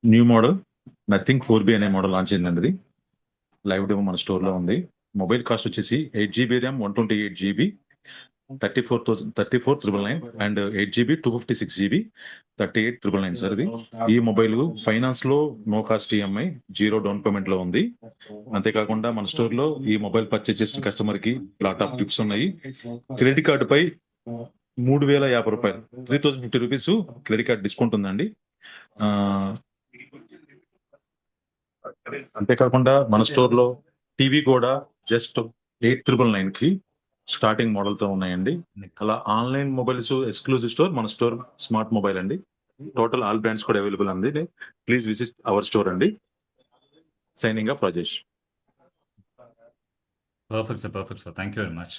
న్యూ మోడల్ నథింగ్ 4B అనే మోడల్ లాంచ్ అయిందండి. ఇది లైవ్ డెమో మన స్టోర్ లో ఉంది. మొబైల్ కాస్ట్ వచ్చేసి 8GB RAM 128GB 34,999 and 8GB 256GB 38,999 sir. ఇది ఈ మొబైల్ ఫైనాన్స్ లో no cost EMI 0 down payment లో ఉంది. అంతేకాకుండా మన స్టోర్ లో ఈ మొబైల్ పర్చేస్ చేసిన కస్టమర్ కి లాట్ ఆఫ్ టిప్స్ ఉన్నాయి. క్రెడిట్ కార్డు పై 3,050 రూపాయలు 3,050 రూపీస్ క్రెడిట్ కార్డ్ డిస్కౌంట్ ఉందండి. అంతేకాకుండా మన స్టోర్ లో టీవీ కూడా జస్ట్ 8,999 కి స్టార్టింగ్ మోడల్ తో ఉన్నాయండి. అలా ఆన్లైన్ మొబైల్స్ ఎక్స్క్లూజివ్ స్టోర్ మన స్టోర్ స్మార్ట్ మొబైల్ అండి. టోటల్ ఆల్ బ్రాండ్స్ కూడా అవైలబుల్ ఉంది. ప్లీజ్ విజిట్ అవర్ స్టోర్ అండి. Signing off Rajesh. Perfect sir, thank you very much.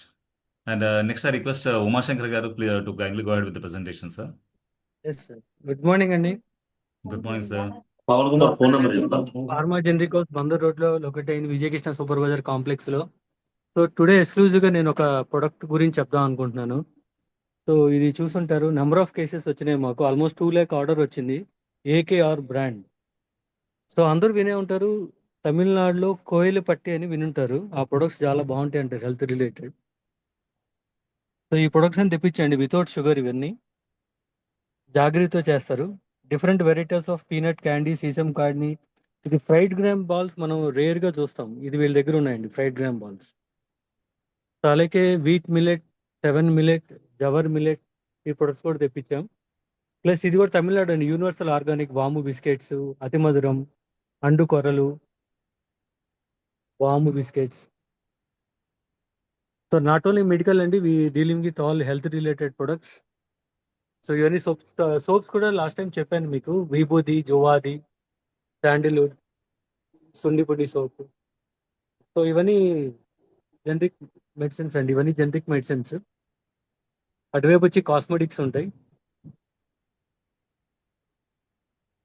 And next I request Umashankar garu to kindly go ahead with the presentation, sir. Yes sir. Good morning అండి. Good morning, sir. Phone number చెప్తా. Pharma generic house Bandar road లో locate అయింది, Vijayakrishna super bazaar complex లో. So today exclusive గా నేను ఒక product గురించి చెప్దాం అనుకుంటున్నాను. సో ఇది చూసుంటారు, నెంబర్ ఆఫ్ కేసెస్ వచ్చినాయి మాకు. ఆల్మోస్ట్ 2 lakh ఆర్డర్ వచ్చింది. AKR brand. సో అందరూ వినే ఉంటారు, తమిళనాడులో కోయిల పట్టి అని వినుంటారు. ఆ ప్రొడక్ట్స్ చాలా బాగుంటాయి అంటారు, హెల్త్ రిలేటెడ్. సో ఈ ప్రొడక్ట్స్ అని తెప్పించండి వితౌట్ షుగర్. ఇవన్నీ జాగ్రత్తతో చేస్తారు. Different varieties of peanut candy, sesame కార్డ్ని. ఇది ఫ్రైడ్ గ్రామ్ బాల్స్ మనం రేర్ గా చూస్తాం. ఇది వీళ్ళ దగ్గర ఉన్నాయండి ఫ్రైడ్ గ్రామ్ బాల్స్. సో అలాగే వీట్ మిల్లెట్, 7 మిల్లెట్, జవర్ మిల్లెట్ ఈ ప్రొడక్ట్స్ కూడా తెప్పించాం. ప్లస్ ఇది కూడా తమిళనాడు అండి, యూనివర్సల్ ఆర్గానిక్ వాము బిస్కెట్స్, అతి మధురం, అండు కొర్రలు, వాము biscuits. So not only medical అండి, we dealing with all health related products. So ఇవన్నీ సోప్స్ కూడా లాస్ట్ టైం చెప్పాను మీకు, విభూది, జోవాది, శాండిల్వుడ్, సున్నిపొడి సోప్. సో ఇవన్నీ జనరిక్ మెడిసిన్స్ అండి, ఇవన్నీ జనరిక్ మెడిసిన్స్. అటువైపు వచ్చి కాస్మెటిక్స్ ఉంటాయి,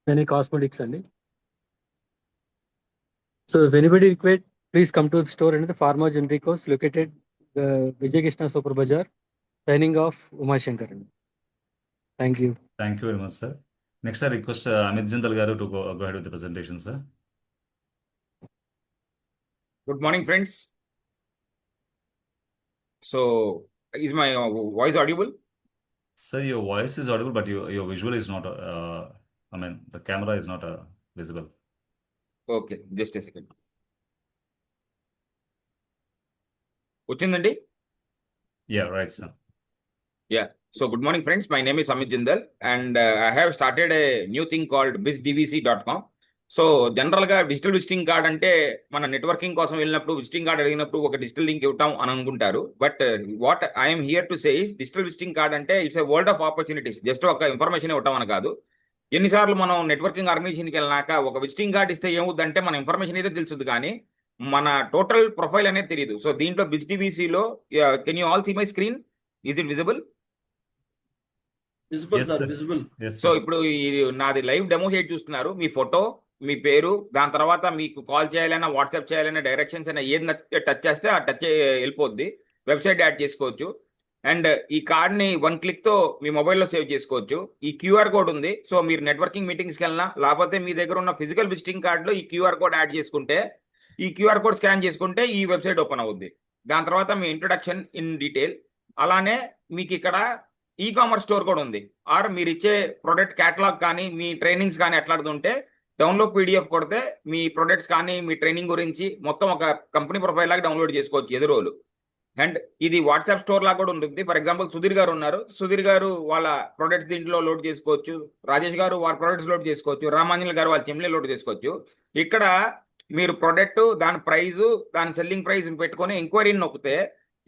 ఇవన్నీ కాస్మెటిక్స్ అండి. So if anybody required please come to the store and pharma Genericos located Vijayakrishna super bazaar. Signing off Umashankar అండి. Thank you. Thank you very much, sir. Next, I request Amit Jindal garu to go ahead with the presentation, sir. Good morning, friends. So, is my voice audible? Sir, your voice is audible, but your visual is not. I mean, the camera is not visible. Okay, just a second. వచ్చిందండి? Yeah, right, sir. Yeah. So, good morning, friends. My name is Amit Jindal, and I have started a new thing called bizdvc.com. So general గా digital visiting card అంటే మన networking కోసం వెళ్ళినప్పుడు visiting card అడిగినప్పుడు ఒక digital link ఇవ్వటం అని అనుకుంటారు. But what I'm here to say is digital visiting card అంటే it's a world of opportunities. Just ఒక ఇన్ఫర్మేషన్ ఇవ్వటం అని కాదు. ఎన్నిసార్లు మనం నెట్వర్కింగ్ ఆర్గనైజేషన్కి వెళ్ళినాక ఒక విజిటింగ్ కార్డ్ ఇస్తే ఏమవుద్దంటే మన ఇన్ఫర్మేషన్ అయితే తెలుస్తుంది, కానీ మన టోటల్ ప్రొఫైల్ అనేది తెలియదు. సో దీంట్లో బిజ్డివిసిలో can you all see my screen? Is it visible? Visible, Yes, sir, sir. visible. Yes, so sir. ఇప్పుడు నాది లైవ్ డెమో షేట్ చూస్తున్నారు. మీ ఫోటో, మీ పేరు, దాని తర్వాత మీకు కాల్ చేయాలన్నా వాట్సాప్ చేయాలన్నా డైరెక్షన్స్ అయినా ఏది టచ్ చేస్తే ఆ టచ్ వెళ్ళిపోద్ది. వెబ్సైట్ యాడ్ చేసుకోవచ్చు. అండ్ ఈ కార్డ్ని 1 క్లిక్తో మీ మొబైల్లో సేవ్ చేసుకోవచ్చు. ఈ క్యూఆర్ కోడ్ ఉంది. సో మీరు నెట్వర్కింగ్ మీటింగ్స్కి వెళ్ళినా లేకపోతే మీ దగ్గర ఉన్న ఫిజికల్ విజిటింగ్ కార్డులో ఈ క్యూఆర్ కోడ్ యాడ్ చేసుకుంటే, ఈ క్యూఆర్ కోడ్ స్కాన్ చేసుకుంటే ఈ వెబ్సైట్ ఓపెన్ అవుద్ది. దాని తర్వాత మీ ఇంట్రొడక్షన్ ఇన్ డీటెయిల్. అలానే మీకు ఇక్కడ ఈ కామర్స్ స్టోర్ కూడా ఉంది. ఆర్ మీరు ఇచ్చే ప్రొడక్ట్ క్యాటలాగ్ కానీ మీ ట్రైనింగ్స్ కానీ ఎట్లాడుతుంటే డౌన్లోడ్ పీడిఎఫ్ కొడితే మీ ప్రొడక్ట్స్ కానీ మీ ట్రైనింగ్ గురించి మొత్తం ఒక కంపెనీ ప్రొఫైల్ లాగా డౌన్లోడ్ చేసుకోవచ్చు ఎదురోలు. అండ్ ఇది వాట్సాప్ స్టోర్ లాగా కూడా ఉంటుంది. ఫర్ ఎగ్జాంపుల్ సుధీర్ గారు ఉన్నారు. సుధీర్ గారు వాళ్ళ ప్రొడక్ట్స్ దీంట్లో లోడ్ చేసుకోవచ్చు. రాజేష్ గారు వాళ్ళ ప్రొడక్ట్స్ లోడ్ చేసుకోవచ్చు. రామాంజల్ గారు వాళ్ళ చెమ్లే లోడ్ చేసుకోవచ్చు. ఇక్కడ మీరు ప్రొడక్ట్, దాని ప్రైస్, దాని సెల్లింగ్ ప్రైస్ పెట్టుకొని ఎంక్వైరీని నొక్కితే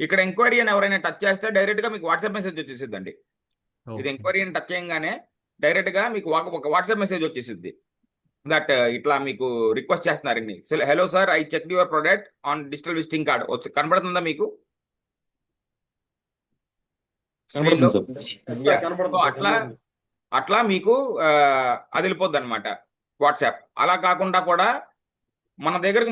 ఇక్కడ ఎంక్వైరీ అని ఎవరైనా టచ్ చేస్తే డైరెక్ట్ గా మీకు వాట్సాప్ మెసేజ్ వచ్చేసిద్దండి. ఇది Okay. ఎంక్వైరీ అని టచ్ చేయగానే డైరెక్ట్ గా మీకు ఒక వాట్సాప్ మెసేజ్ వచ్చేసిద్ది. దట్ ఇట్లా మీకు రిక్వెస్ట్ చేస్తున్నారండి. Hello sir, I check your product on digital visiting card. కనబడుతుందా మీకు? కనబడుతుంది సార్. Yes, sir, కనబడుతుంది. అట్లా మీకు అది వెళ్ళిపోద్ది అనమాట వాట్సాప్. అలా కాకుండా కూడా మన దగ్గరకు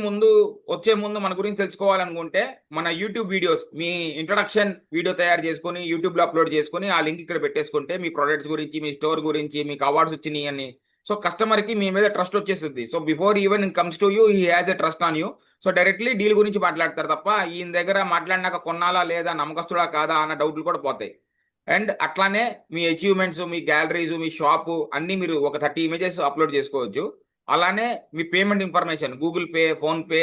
వచ్చే ముందు మన గురించి తెలుసుకోవాలనుకుంటే మన యూట్యూబ్ వీడియోస్, మీ ఇంట్రడక్షన్ వీడియో తయారు చేసుకుని యూట్యూబ్ లో అప్లోడ్ చేసుకుని ఆ లింక్ ఇక్కడ పెట్టేసుకుంటే మీ ప్రొడక్ట్స్ గురించి, మీ స్టోర్ గురించి, మీకు అవార్డ్స్ వచ్చినాయి అని, సో కస్టమర్ కి మీ మీద ట్రస్ట్ వచ్చేస్తుంది. So before even comes to you, he has a trust on you. So directly deal గురించి మాట్లాడతారు తప్ప ఈయన దగ్గర మాట్లాడినాక కొనాలా లేదా, నమ్మకస్తుడా కాదా అన్న డౌట్లు కూడా పోతాయి. అండ్ అట్లానే మీ అచీవ్మెంట్స్, మీ గ్యాలరీస్, మీ షాపు అన్ని మీరు ఒక 30 ఇమేజెస్ అప్లోడ్ చేసుకోవచ్చు. అలానే మీ payment information, Google Pay, PhonePe,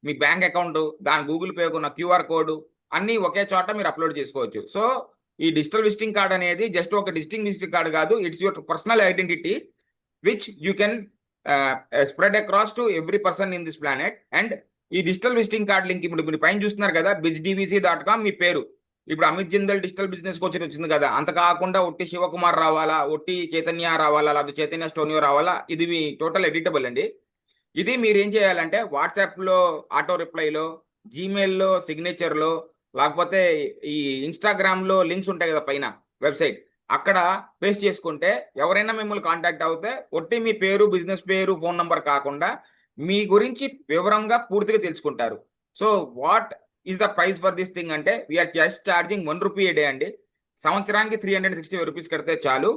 మీ బ్యాంక్ అకౌంట్, దాని గూగుల్ పే ఉన్న క్యూఆర్ కోడ్ అన్ని ఒకే చోట మీరు అప్లోడ్ చేసుకోవచ్చు. సో ఈ డిజిటల్ విజిటింగ్ కార్డ్ అనేది జస్ట్ ఒక విజిటింగ్ కార్డ్ కాదు, it's your personal identity which you can spread across to every person in this planet. And ఈ డిజిటల్ విజిటింగ్ కార్డ్ లింక్ ఇప్పుడు మీరు పైన చూస్తున్నారు కదా, bizdvc.com మీ పేరు. ఇప్పుడు Amit Jindal digital business coach వచ్చింది కదా, అంత కాకుండా ఒట్టి శివకుమార్ రావాలా, ఒట్టి చైతన్య రావాలా, లేకపోతే చైతన్య స్టోనియో రావాలా, ఇది మీ టోటల్ ఎడిటబుల్ అండి. ఇది మీరు ఏం చేయాలంటే వాట్సాప్లో ఆటో రిప్లైలో, జీమెయిల్లో సిగ్నేచర్లో, లేకపోతే ఈ ఇన్స్టాగ్రామ్లో లింక్స్ ఉంటాయి కదా పైన వెబ్సైట్, అక్కడ పేస్ట్ చేసుకుంటే ఎవరైనా మిమ్మల్ని కాంటాక్ట్ అవుతే ఒట్టి మీ పేరు, బిజినెస్ పేరు, ఫోన్ నంబర్ కాకుండా మీ గురించి వివరంగా పూర్తిగా తెలుసుకుంటారు. So what is the price for this thing అంటే వీఆర్ జస్ట్ ఛార్జింగ్ 1 రూపీ ఏ డే అండి. సంవత్సరానికి 360 రూపీస్ కడితే చాలు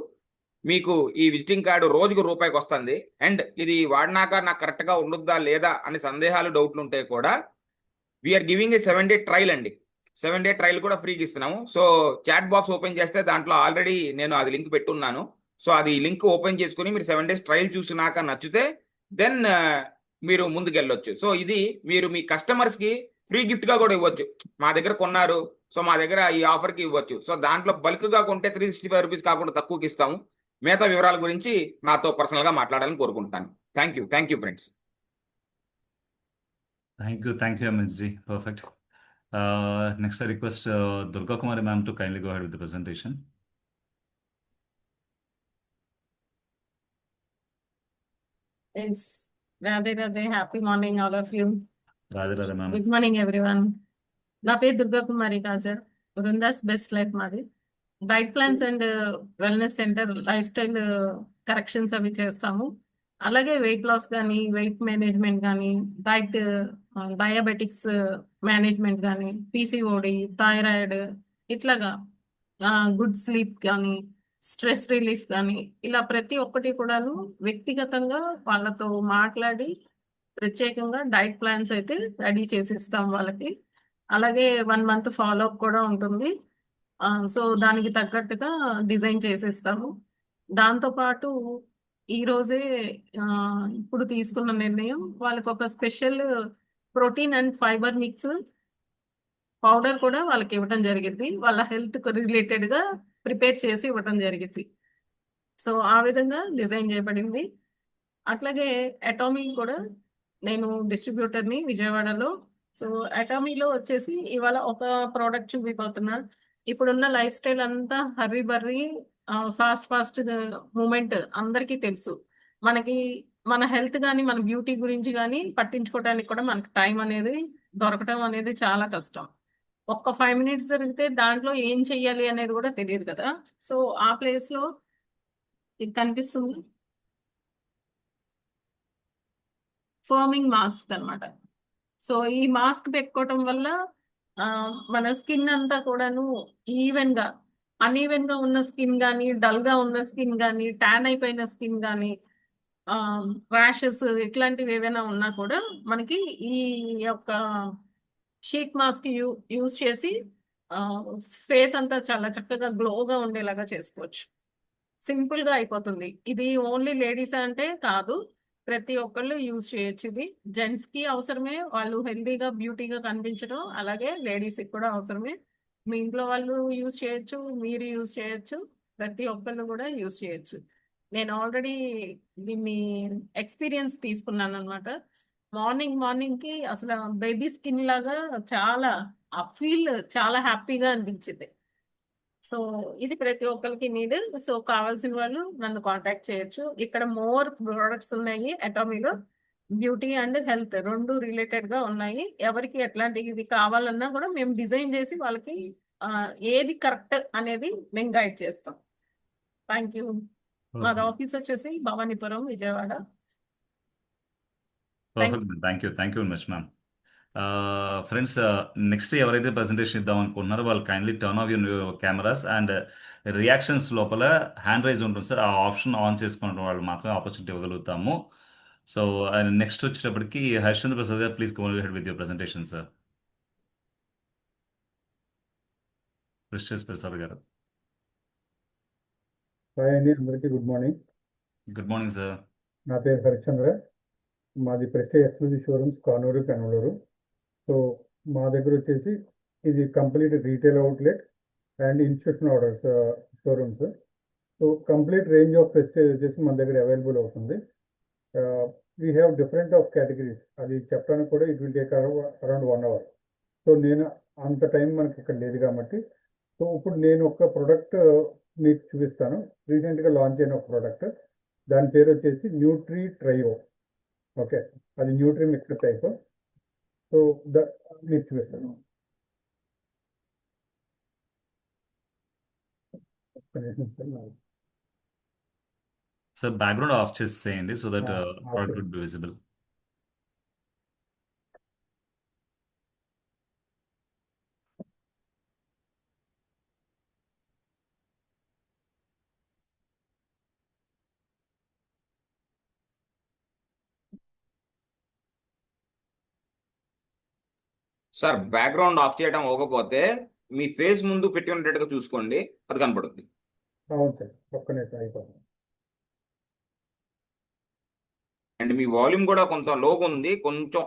మీకు ఈ విజిటింగ్ కార్డు రోజుకు రూపాయికి వస్తుంది. అండ్ ఇది వాడినాక నాకు కరెక్ట్గా ఉండుద్దా లేదా అనే సందేహాలు, డౌట్లు ఉంటే కూడా we're giving a 7 day trial అండి. 7 డే ట్రయల్ కూడా ఫ్రీగా ఇస్తున్నాము. సో చాట్ బాక్స్ ఓపెన్ చేస్తే దాంట్లో ఆల్రెడీ నేను అది లింక్ పెట్టున్నాను. సో అది లింక్ ఓపెన్ చేసుకుని మీరు 7 days ట్రయల్ చూసినాక నచ్చితే దెన్ మీరు ముందుకెళ్ళొచ్చు. సో ఇది మీరు మీ కస్టమర్స్ కి ఫ్రీ గిఫ్ట్ గా కూడా ఇవ్వచ్చు. మా దగ్గర కొన్నారు, సో మా దగ్గర ఈ ఆఫర్ కి ఇవ్వచ్చు. సో దాంట్లో బల్క్ గా కొంటే 365 రూపీస్ కాకుండా తక్కువకి ఇస్తాము. మిగతా వివరాల గురించి నాతో పర్సనల్ గా మాట్లాడాలని కోరుకుంటాను. Thank you friends. Thank you, MSG. Perfect. Next, I request Durga Kumari ma'am to kindly go ahead with the presentation. Yes. Radhe Radhe. Happy morning, all of you. Radhe Radhe ma'am. Good morning, everyone. నా పేరు దుర్గా కుమారి కాజర్. వృందాస్ best life మాది. Diet plans and wellness centre, life style corrections అవి చేస్తాము. అలాగే weight loss కానీ, weight management కానీ, diabetics management కానీ, PCOD, thyroid, ఇట్లాగా గుడ్ స్లీప్ కానీ, స్ట్రెస్ రిలీఫ్ కానీ, ఇలా ప్రతి ఒక్కటి కూడాను వ్యక్తిగతంగా వాళ్ళతో మాట్లాడి ప్రత్యేకంగా డైట్ ప్లాన్స్ అయితే రెడీ చేసి ఇస్తాం వాళ్ళకి. అలాగే 1 month ఫాలో అప్ కూడా ఉంటుంది. సో దానికి తగ్గట్టుగా డిజైన్ చేసిస్తాము. దాంతోపాటు ఈరోజే ఇప్పుడు తీసుకున్న నిర్ణయం, వాళ్ళకి ఒక special protein and fibre mix powder కూడా వాళ్ళకి ఇవ్వడం జరిగింది. వాళ్ళ హెల్త్ రిలేటెడ్గా ప్రిపేర్ చేసి ఇవ్వడం జరిగింది. సో ఆ విధంగా డిజైన్ చేయబడింది. అట్లాగే అటామీ కూడా నేను డిస్ట్రిబ్యూటర్ని విజయవాడలో. సో అటామీలో వచ్చేసి ఇవాళ ఒక ప్రోడక్ట్ చూపిపోతున్నాను. ఇప్పుడున్న లైఫ్ స్టైల్ అంతా హర్రీ బర్రీ, ఫాస్ట్ మూమెంట్ అందరికీ తెలుసు. మనకి మన హెల్త్ కానీ, మన బ్యూటీ గురించి కానీ పట్టించుకోవడానికి కూడా మనకి టైం అనేది దొరకటం అనేది చాలా కష్టం. ఒక్క 5 minutes జరిగితే దాంట్లో ఏం చెయ్యాలి అనేది కూడా తెలియదు కదా. సో ఆ ప్లేస్లో ఇది కనిపిస్తుంది, ఫోమింగ్ మాస్క్ అన్నమాట. సో ఈ మాస్క్ పెట్టుకోవటం వల్ల మన స్కిన్ అంతా కూడాను అన్ఈవెన్ గా ఉన్న స్కిన్ కానీ, డల్ గా ఉన్న స్కిన్ కానీ, ట్యాన్ అయిపోయిన స్కిన్ కానీ, ర్యాషెస్ ఇట్లాంటివి ఏవైనా ఉన్నా కూడా మనకి ఈ యొక్క షీట్ మాస్క్ యూజ్ చేసి ఫేస్ అంతా చాలా చక్కగా గ్లోగా ఉండేలాగా చేసుకోవచ్చు. సింపుల్ గా అయిపోతుంది. ఇది ఓన్లీ లేడీస్ అంటే కాదు, ప్రతి ఒక్కళ్ళు యూజ్ చేయొచ్చు. ఇది జెంట్స్ కి అవసరమే, వాళ్ళు హెల్దీగా బ్యూటీగా కనిపించడం. అలాగే లేడీస్ కి కూడా అవసరమే. మీ ఇంట్లో వాళ్ళు యూజ్ చేయొచ్చు, మీరు యూజ్ చేయొచ్చు, ప్రతి ఒక్కళ్ళు కూడా యూజ్ చేయొచ్చు. నేను ఆల్రెడీ దీన్ని ఎక్స్పీరియన్స్ తీసుకున్నాను అనమాట. మార్నింగ్ కి అసలు బేబీ స్కిన్ లాగా చాలా ఆ ఫీల్ చాలా హ్యాపీగా అనిపించింది. సో ఇది ప్రతి ఒక్కరికి నీడ్. సో కావాల్సిన వాళ్ళు నన్ను కాంటాక్ట్ చేయొచ్చు. ఇక్కడ మోర్ ప్రోడక్ట్స్ ఉన్నాయి అటామీలో. బ్యూటీ అండ్ హెల్త్ రెండు రిలేటెడ్ గా ఉన్నాయి. ఎవరికి ఎట్లాంటి ఇది కావాలన్నా కూడా మేము డిజైన్ చేసి వాళ్ళకి ఏది కరెక్ట్ అనేది మేము గైడ్ చేస్తాం. Thank you. మాది ఆఫీస్ వచ్చేసి Bhavanipuram, Vijayawada. Perfect. Thank you very much ma'am. Friends, next ఎవరైతే ప్రెజెంటేషన్ ఇద్దాం అనుకుంటున్నారో వాళ్ళు kindly turn off your cameras and reactions లోపల హ్యాండ్ రైజ్ ఉంటుంది సార్. ఆ ఆప్షన్ ఆన్ చేసుకున్న వాళ్ళు మాత్రమే ఆపర్చునిటీ ఇవ్వగలుగుతాము. సో నెక్స్ట్ వచ్చేటప్పటికి హరిశ్చంద్ర ప్రసాద్ గారు, please go head with your presentation sir. Harishchandra Prasad గారు. హాయ్ అండి, అందరికీ good morning. Good morning sir. నా పేరు హరిశ్చంద్ర. మాది prestige exclusive showrooms Kanuru, Penamaluru. So మా దగ్గర వచ్చేసి ఇది complete retail outlet and institution orders showrooms. So complete range of prestige వచ్చేసి మన దగ్గర అవైలబుల్ అవుతుంది. We have different of categories. అది చెప్పడానికి కూడా it will take around 1 hour. So నేను అంత టైం మనకి ఇక్కడ లేదు కాబట్టి, సో ఇప్పుడు నేను ఒక ప్రోడక్ట్ మీకు చూపిస్తాను. రీసెంట్గా లాంచ్ అయిన ఒక ప్రోడక్ట్, దాని పేరు వచ్చేసి న్యూట్రీ ట్రయో. ఓకే, అది న్యూట్రీ మిక్సర్ టైప్. సో మీకు చూపిస్తాను. సార్ బ్యాక్గ్రౌండ్ ఆఫ్ చేసేయండి so that product would be visible. Sir background off చేయడం అవ్వకపోతే మీ ఫేస్ ముందు పెట్టి ఉండేట్టుగా చూసుకోండి, అది కనపడుతుంది. అవును సార్, ఒక్క నిమిషం అయిపోతుంది. అండ్ మీ వాల్యూమ్ కూడా కొంత లోగా ఉంది, కొంచెం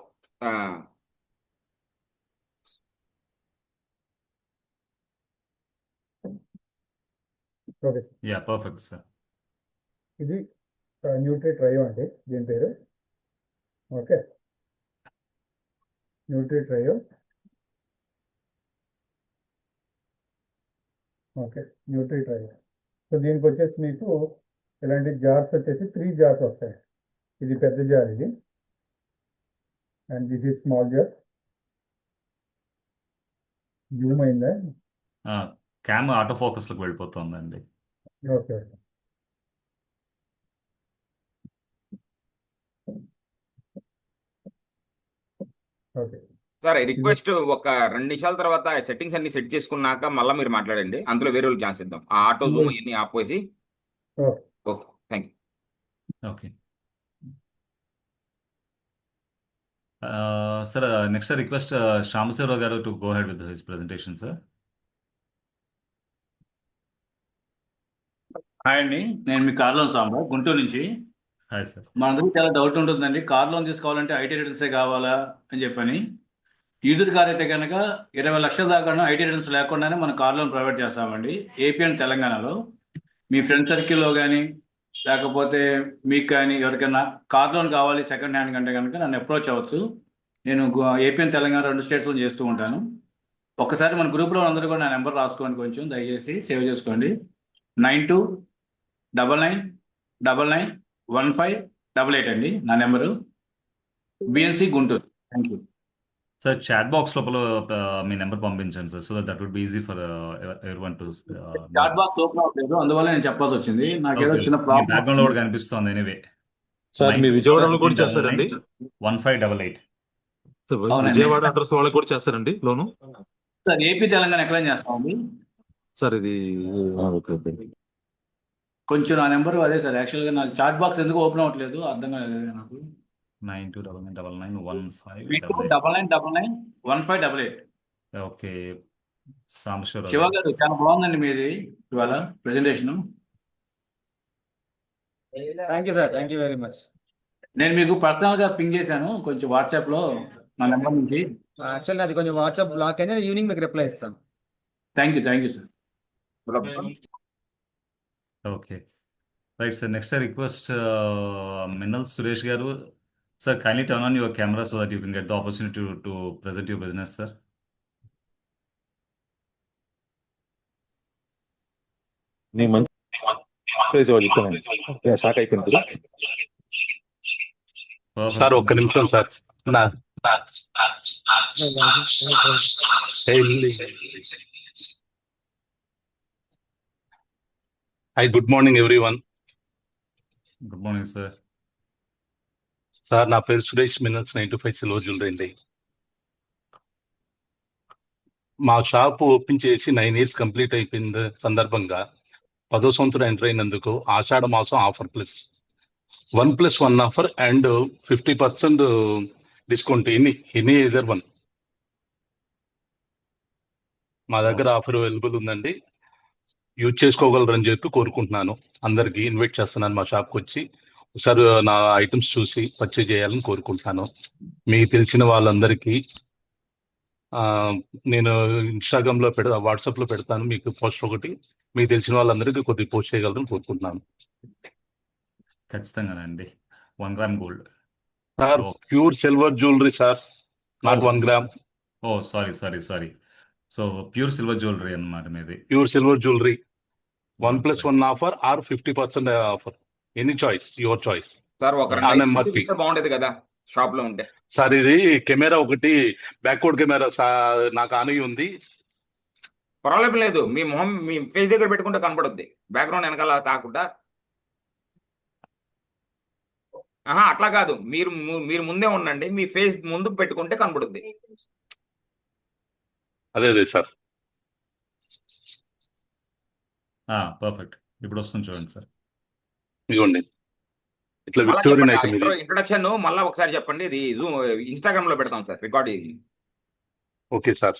okay sir. Yeah perfect sir. ఇది న్యూట్రీ ట్రయో అండి దీని పేరు. Okay, Nutri Trio. Okay, Nutri trio. So దీనికి వచ్చేసి మీకు ఇలాంటి జార్స్ వచ్చేసి 3 జార్స్ వస్తాయి. ఇది పెద్ద జార్ ఇది, and this is small jar. Zoom అయిందా? క్యామ్ ఆటో ఫోకస్లోకి వెళ్ళిపోతుందండి. Okay, okay. సార్ రిక్వెస్ట్ ఒక 2 నిమిషాల తర్వాత సెట్టింగ్స్ అన్ని సెట్ చేసుకున్నాక మళ్ళీ మీరు మాట్లాడండి, అందులో వేరే వాళ్ళకి ఛాన్స్ ఇద్దాం. ఆ ఆటో జూమ్ అన్ని ఆపేసి. Okay, okay, thank you. Okay sir, next request Shyamasivarao garu to go head with his presentation sir. Hi అండి, నేను మీ కార్ లోన్ సాంబ గుంటూరు నుంచి. Hi sir. మనందరికీ చాలా డౌట్ ఉంటుందండి, కార్ లోన్ తీసుకోవాలంటే ఐటీ రిటర్న్సే కావాలా అని చెప్పని. యూజ్డ్ కార్ అయితే కనుక 20 లక్షల దాకా ఐటీ రిటర్న్స్ లేకుండానే మనం కార్ లోన్ ప్రొవైడ్ చేస్తామండి ఏపీ అండ్ తెలంగాణలో. మీ ఫ్రెండ్ సర్కిల్లో కానీ లేకపోతే మీకు కానీ ఎవరికైనా కార్ లోన్ కావాలి సెకండ్ హ్యాండ్ కంటే కనుక నన్ను అప్రోచ్ అవ్వచ్చు. నేను ఏపీ అండ్ తెలంగాణ 2 స్టేట్స్లో చేస్తూ ఉంటాను. ఒక్కసారి మన గ్రూప్లో అందరూ కూడా నా నెంబర్ రాసుకోండి, కొంచెం దయచేసి సేవ్ చేసుకోండి. 9299991588 అండి నా number, BNC Guntur. Thank you sir. Chat box లోపల మీ నెంబర్ పంపించండి sir, so that would be easy for everyone too. Chat box open అవ్వలేదు, అందువల్ల నేను చెప్పాల్సి వచ్చింది. నాకు ఏదో చిన్న ప్రాబ్లం బ్యాక్గ్రౌండ్ లో కూడా కనిపిస్తుంది. ఎనీవే సార్ మీ విజయవాడలో కూడా చేస్తారండి? 1588. అవునండి. విజయవాడ అడ్రస్ వాళ్ళకి కూడా చేస్తారండి లోను? సార్ ఏపీ తెలంగాణ ఎక్స్ప్లెయిన్ చేస్తామండి సార్ ఇది ఓకే ఓకే. కొంచెం నా నెంబర్ అదే సార్. యాక్చువల్గా నాకు చాట్ బాక్స్ ఎందుకు ఓపెన్ అవ్వట్లేదు అర్థం కాలేదు నాకు. 9299991588. ఓకే సాంబశివరావు శివ గారు చాలా బాగుందండి మీది ఇవాళ presentation. Thank you sir, thank you very much. నేను మీకు పర్సనల్ గా పింగ్ చేశాను కొంచెం వాట్సాప్ లో నా నెంబర్ నుంచి. యాక్చువల్లీ అది కొంచెం వాట్సాప్ బ్లాక్ అయింది, ఈవినింగ్ మీకు రిప్లై ఇస్తాను. Thank you sir. Okay right sir. Next request Minnal Suresh గారు. Sir, kindly turn on your camera so that you can get the opportunity to present your business, sir. నేను మంచి start అయిపోయింది sir. ఒక్క నిమిషం sir. Hi, good morning everyone. Good morning sir. Sir నా పేరు సురేష్, మినల్స్ 925 silver jewellery అండి. మా షాప్ ఓపెన్ చేసి 9 years కంప్లీట్ అయిపోయిన సందర్భంగా 10వ సంవత్సరం ఎంటర్ అయినందుకు ఆషాఢ మాసం offer plus 1+1 offer and 50% discount any either one మా దగ్గర ఆఫర్ అవైలబుల్ ఉందండి. యూజ్ చేసుకోగలరని చెప్పి కోరుకుంటున్నాను. అందరికి ఇన్వైట్ చేస్తున్నాను మా షాప్కి వచ్చి ఒకసారి నా ఐటమ్స్ చూసి పర్చేజ్ చేయాలని కోరుకుంటున్నాను. మీకు తెలిసిన వాళ్ళందరికీ నేను ఇన్స్టాగ్రామ్లో వాట్సాప్లో పెడతాను మీకు పోస్ట్ ఒకటి. మీకు తెలిసిన వాళ్ళందరికీ కొద్దిగా పోస్ట్ చేయగలరని కోరుకుంటున్నాను. ఖచ్చితంగానండి. 1 gram gold. Sir pure silver jewellery sir, not 1 gram. Oh sorry. So pure silver jewellery అన్నమాట మీది. Pure silver jewellery 1+1 offer or 50% offer, any choice, your choice. Sir ఒక బాగుండేది కదా షాప్ లో ఉంటే. సార్ ఇది కెమెరా ఒకటి బ్యాక్వర్డ్ కెమెరా నాకు ఆనగి ఉంది. ప్రాబ్లం లేదు, మీ మొహం మీ ఫేస్ దగ్గర పెట్టుకుంటే కనపడుద్ది, బ్యాక్గ్రౌండ్ వెనకాల తాకుండా. అట్లా కాదు, మీరు ముందే ఉండండి, మీ ఫేస్ ముందుకు పెట్టుకుంటే కనపడుద్ది. అదే సార్. పర్ఫెక్ట్. ఇప్పుడు వస్తుంది చూడండి సార్. ఇదిగోండి ఇట్లా విక్టోరియన్ ఐటమ్. ఇంట్రొడక్షన్ మళ్ళీ ఒకసారి చెప్పండి. ఇది జూమ్ ఇన్స్టాగ్రామ్ లో పెడతాం సార్ రికార్డ్. ఓకే సార్,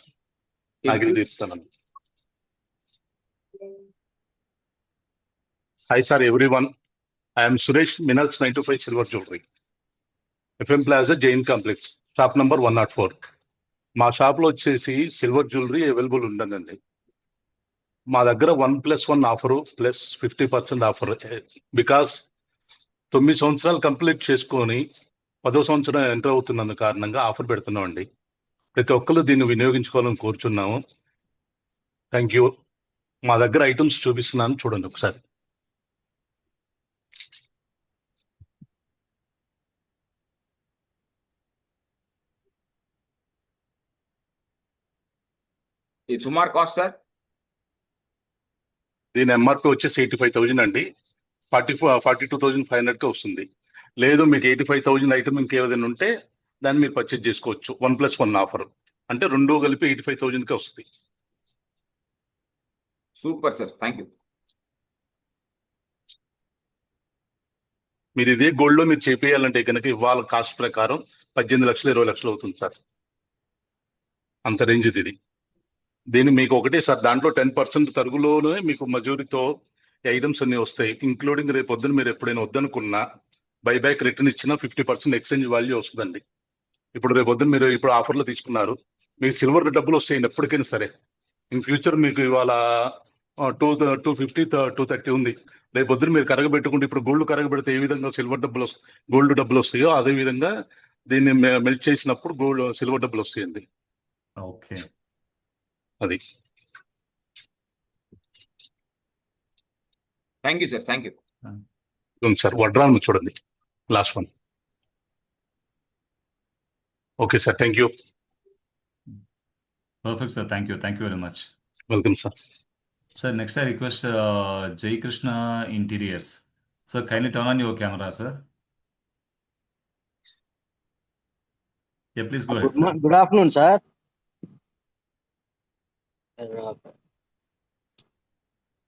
ఆగిలి తెలుసు. తీరుస్తానండి. Hi sir everyone, I'm Suresh, మినల్స్ 925 silver jewellery, FM plaza, Jain complex, shop number 104. మా షాప్లో వచ్చేసి సిల్వర్ జ్యువెలరీ అవైలబుల్ ఉండదండి. మా దగ్గర 1+1 ఆఫరు ప్లస్ 50% ఆఫర్. బికాస్ 9 సంవత్సరాలు కంప్లీట్ చేసుకొని 10వ సంవత్సరం ఎంటర్ అవుతున్నందు కారణంగా ఆఫర్ పెడుతున్నామండి. ప్రతి ఒక్కరు దీన్ని వినియోగించుకోవాలని కోరుచున్నాము. Thank you. మా దగ్గర ఐటమ్స్ చూపిస్తున్నాను, చూడండి ఒకసారి. ఈ సుమారు కాస్ట్ సార్? దీని ఎంఆర్పి వచ్చేసి 85,000 అండి. 42,500కి వస్తుంది. లేదు మీకు 85,000 ఐటమ్ ఇంకేదైనా ఉంటే దాన్ని మీరు పర్చేజ్ చేసుకోవచ్చు. 1+1 ఆఫర్ అంటే 2 కలిపి 85,000కి వస్తుంది. Super sir, thank you. మీరు ఇదే గోల్డ్ లో మీరు చేపియాలంటే కనుక ఇవాళ కాస్ట్ ప్రకారం 18 లక్షలు 20 లక్షలు అవుతుంది సార్. అంత రేంజ్ ఇది. దీన్ని మీకు ఒకటే సార్, దాంట్లో 10% తరుగులోనే మీకు మజూరితో ఐటమ్స్ అన్ని వస్తాయి. ఇంక్లూడింగ్ రేపు పొద్దున మీరు ఎప్పుడైనా వద్దనుకున్నా బైబ్యాక్ రిటర్న్ ఇచ్చినా 50% ఎక్స్చేంజ్ వాల్యూ వస్తుందండి. ఇప్పుడు రేపు పొద్దున మీరు ఇప్పుడు ఆఫర్లో తీసుకున్నారు, మీకు సిల్వర్ డబ్బులు వస్తాయి ఎప్పటికైనా సరే. ఇన్ ఫ్యూచర్ మీకు ఇవాళ 250 230 ఉంది, రేపు పొద్దున మీరు కరగబెట్టుకుంటే ఇప్పుడు గోల్డ్ కరగబెడితే ఏ విధంగా సిల్వర్ డబ్బులు గోల్డ్ డబ్బులు వస్తాయో అదే విధంగా దీన్ని మెల్ట్ చేసినప్పుడు గోల్డ్ సిల్వర్ డబ్బులు వస్తాయండి. ఓకే, అది. Thank you sir, thank you. ఉంది సార్, వడ్రాన్ చూడండి, last one. Okay sir, thank you. Perfect sir, thank you very much. Welcome sir. Sir, next I request Jai Krishna Interiors. Sir, kindly turn on your camera, sir. Yeah, please go ahead, sir. Good afternoon, sir.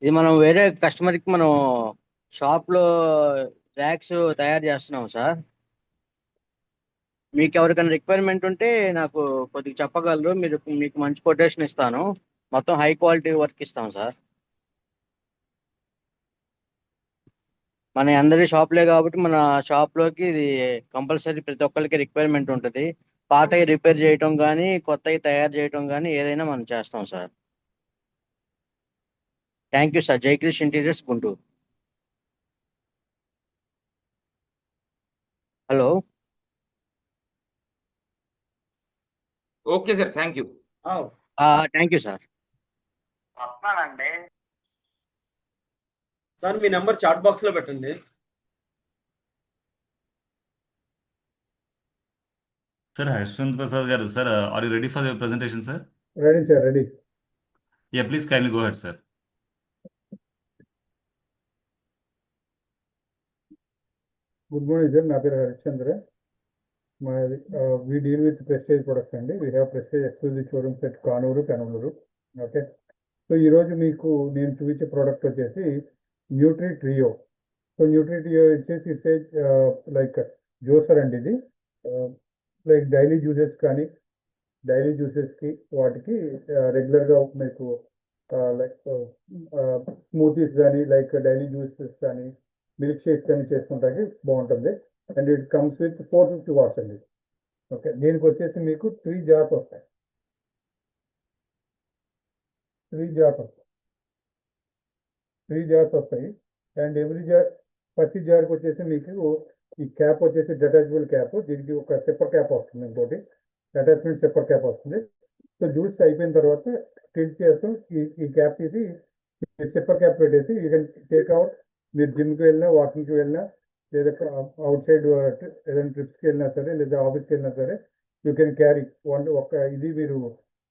ఇది మనం వేరే కస్టమర్కి మనం షాప్లో racks తయారు చేస్తున్నాం sir. మీకు ఎవరికైనా రిక్వైర్మెంట్ ఉంటే నాకు కొద్దిగా చెప్పగలరు, మీకు మంచి కొటేషన్ ఇస్తాను. మొత్తం హై క్వాలిటీ వర్క్ ఇస్తాం సార్. మన అందరి షాప్లే కాబట్టి మన షాప్లోకి ఇది కంపల్సరీ ప్రతి ఒక్కరికి రిక్వైర్మెంట్ ఉంటుంది. పాతవి రిపేర్ చేయటం కానీ కొత్తవి తయారు చేయటం కానీ ఏదైనా మనం చేస్తాం sir. Thank you sir. Jaikrish interiors, Guntur. Hello. Okay sir, thank you. Thank you sir. Sir మీ నెంబర్ చాట్ బాక్స్ లో పెట్టండి. Sir, Harshwant Prasad garu, sir, are you ready for your presentation, sir? Ready sir, ready. Yeah, please kindly go ahead, sir. Good morning sir, నా పేరు హరిశ్చంద్ర. మాది we deal with Prestige products అండి. We have Prestige exclusive showrooms at Kanuru, Penamaluru. Okay, so ఈరోజు మీకు నేను చూపించే product వచ్చేసి nutri trio. సో న్యూట్రీ ట్రియో వచ్చేసి ఇట్స్ లైక్ జ్యూసర్ అండి. ఇది లైక్ డైలీ జ్యూసెస్కి వాటికి రెగ్యులర్గా మీకు లైక్ స్మూతీస్ కానీ లైక్ డైలీ జ్యూసెస్ కానీ మిల్క్ షేక్స్ కానీ చేసుకుంటానికి బాగుంటుంది. And it comes with 450 watts అండి. ఓకే, దీనికి వచ్చేసి మీకు 3 జార్స్ వస్తాయి. 3 జార్స్ వస్తాయి. అండ్ ఎవ్రీ జార్, ప్రతి జార్కి వచ్చేసి మీకు ఈ క్యాప్ వచ్చేసి డిటాచబుల్ క్యాప్. దీనికి ఒక సెప్పర్ క్యాప్ వస్తుంది, ఇంకోటి అటాచ్మెంట్ సెప్పర్ క్యాప్ వస్తుంది. సో జ్యూస్ అయిపోయిన తర్వాత టిల్ట్ చేస్తూ ఈ క్యాప్ తీసి సెప్పర్ క్యాప్ పెట్టేసి యూ కెన్ టేక్ అవుట్. మీరు జిమ్కి వెళ్ళినా, వాకింగ్కి వెళ్ళినా, లేదా అవుట్ సైడ్ ఏదైనా ట్రిప్స్కి వెళ్ళినా సరే, లేదా ఆఫీస్కి వెళ్ళినా సరే యూ కెన్ క్యారీ ఒక ఇది మీరు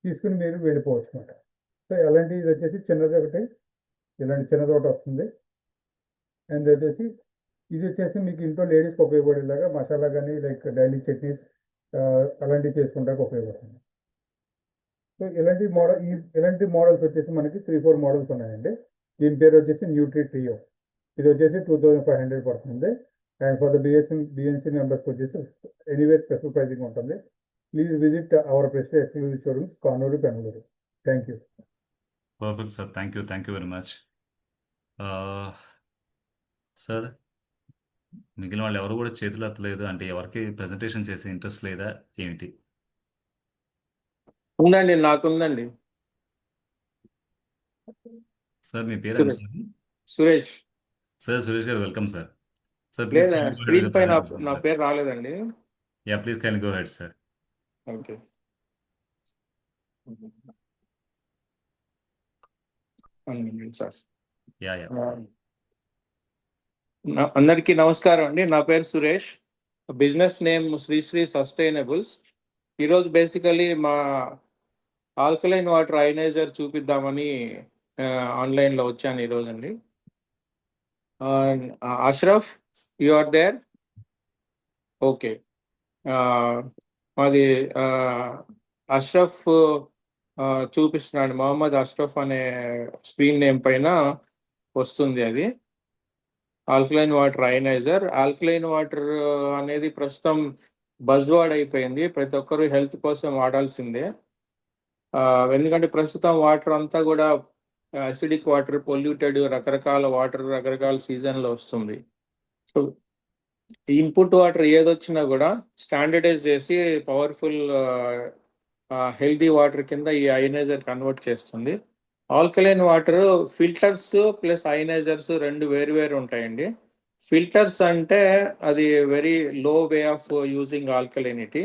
తీసుకుని మీరు వెళ్ళిపోవచ్చు అనమాట. సో అలాంటి ఇది వచ్చేసి చిన్నది ఒకటి, ఇలాంటి చిన్నది ఒకటి వస్తుంది. అండ్ వచ్చేసి ఇది వచ్చేసి మీకు ఇంట్లో లేడీస్కి ఉపయోగపడేలాగా మసాలా కానీ లైక్ డైలీ చట్నీస్ అలాంటివి చేసుకుంటానికి ఉపయోగపడుతుంది. సో ఇలాంటి మోడల్స్ వచ్చేసి మనకి 3-4 మోడల్స్ ఉన్నాయండి. దీని పేరు వచ్చేసి న్యూట్రీ ట్రియో. ఇది వచ్చేసి 2500 పడుతుంది. అండ్ ఫర్ ద బిఎన్సీ మెంబర్స్కి వచ్చేసి ఎనీవే స్పెషల్ ప్రైజింగ్ ఉంటుంది. please visit our Prestige exclusive showrooms, Kanuru, Bangalore. Thank you. Perfect, sir. Thank you. Thank you very much. Sir మిగిలిన వాళ్ళు ఎవరు కూడా చేతులు ఎత్తలేదు, అంటే ఎవరికి ప్రెజెంటేషన్ చేసే ఇంట్రెస్ట్ లేదా ఏమిటి? ఉందండి, నాకుందండి. సార్ మీ పేరు Suresh. Sir Suresh garu, welcome sir. Sir please లేదా స్క్రీన్ పైన నా పేరు రాలేదండి. Yeah, please can go head sir. Okay. Sir yeah yeah అందరికీ నమస్కారం అండి. నా పేరు సురేష్. Business name Sri sustainables. ఈరోజు బేసికలీ మా ఆల్కలైన్ వాటర్ అయనైజర్ చూపిద్దామని ఆన్లైన్లో వచ్చాను ఈరోజు అండి. Ashraf, you are there? Okay. మాది అష్రఫ్ చూపిస్తున్నాడు, మొహమ్మద్ అష్రఫ్ అనే స్క్రీన్ నేమ్ పైన వస్తుంది. అది alkaline water ionizer. Alkaline water అనేది ప్రస్తుతం బజ్వర్డ్ అయిపోయింది, ప్రతి ఒక్కరు హెల్త్ కోసం వాడాల్సిందే. ఎందుకంటే ప్రస్తుతం వాటర్ అంతా కూడా అసిడిక్ వాటర్, పొల్యూటెడ్, రకరకాల వాటర్ రకరకాల సీజన్లో వస్తుంది. సో ఇన్పుట్ వాటర్ ఏదొచ్చినా కూడా స్టాండర్డైజ్ చేసి పవర్ఫుల్ హెల్తీ వాటర్ కింద ఈ అయనైజర్ కన్వర్ట్ చేస్తుంది. ఆల్కలైన్ వాటర్ ఫిల్టర్స్ ప్లస్ అయనైజర్స్ రెండు వేరు ఉంటాయండి. ఫిల్టర్స్ అంటే అది very low way of using alkalinity.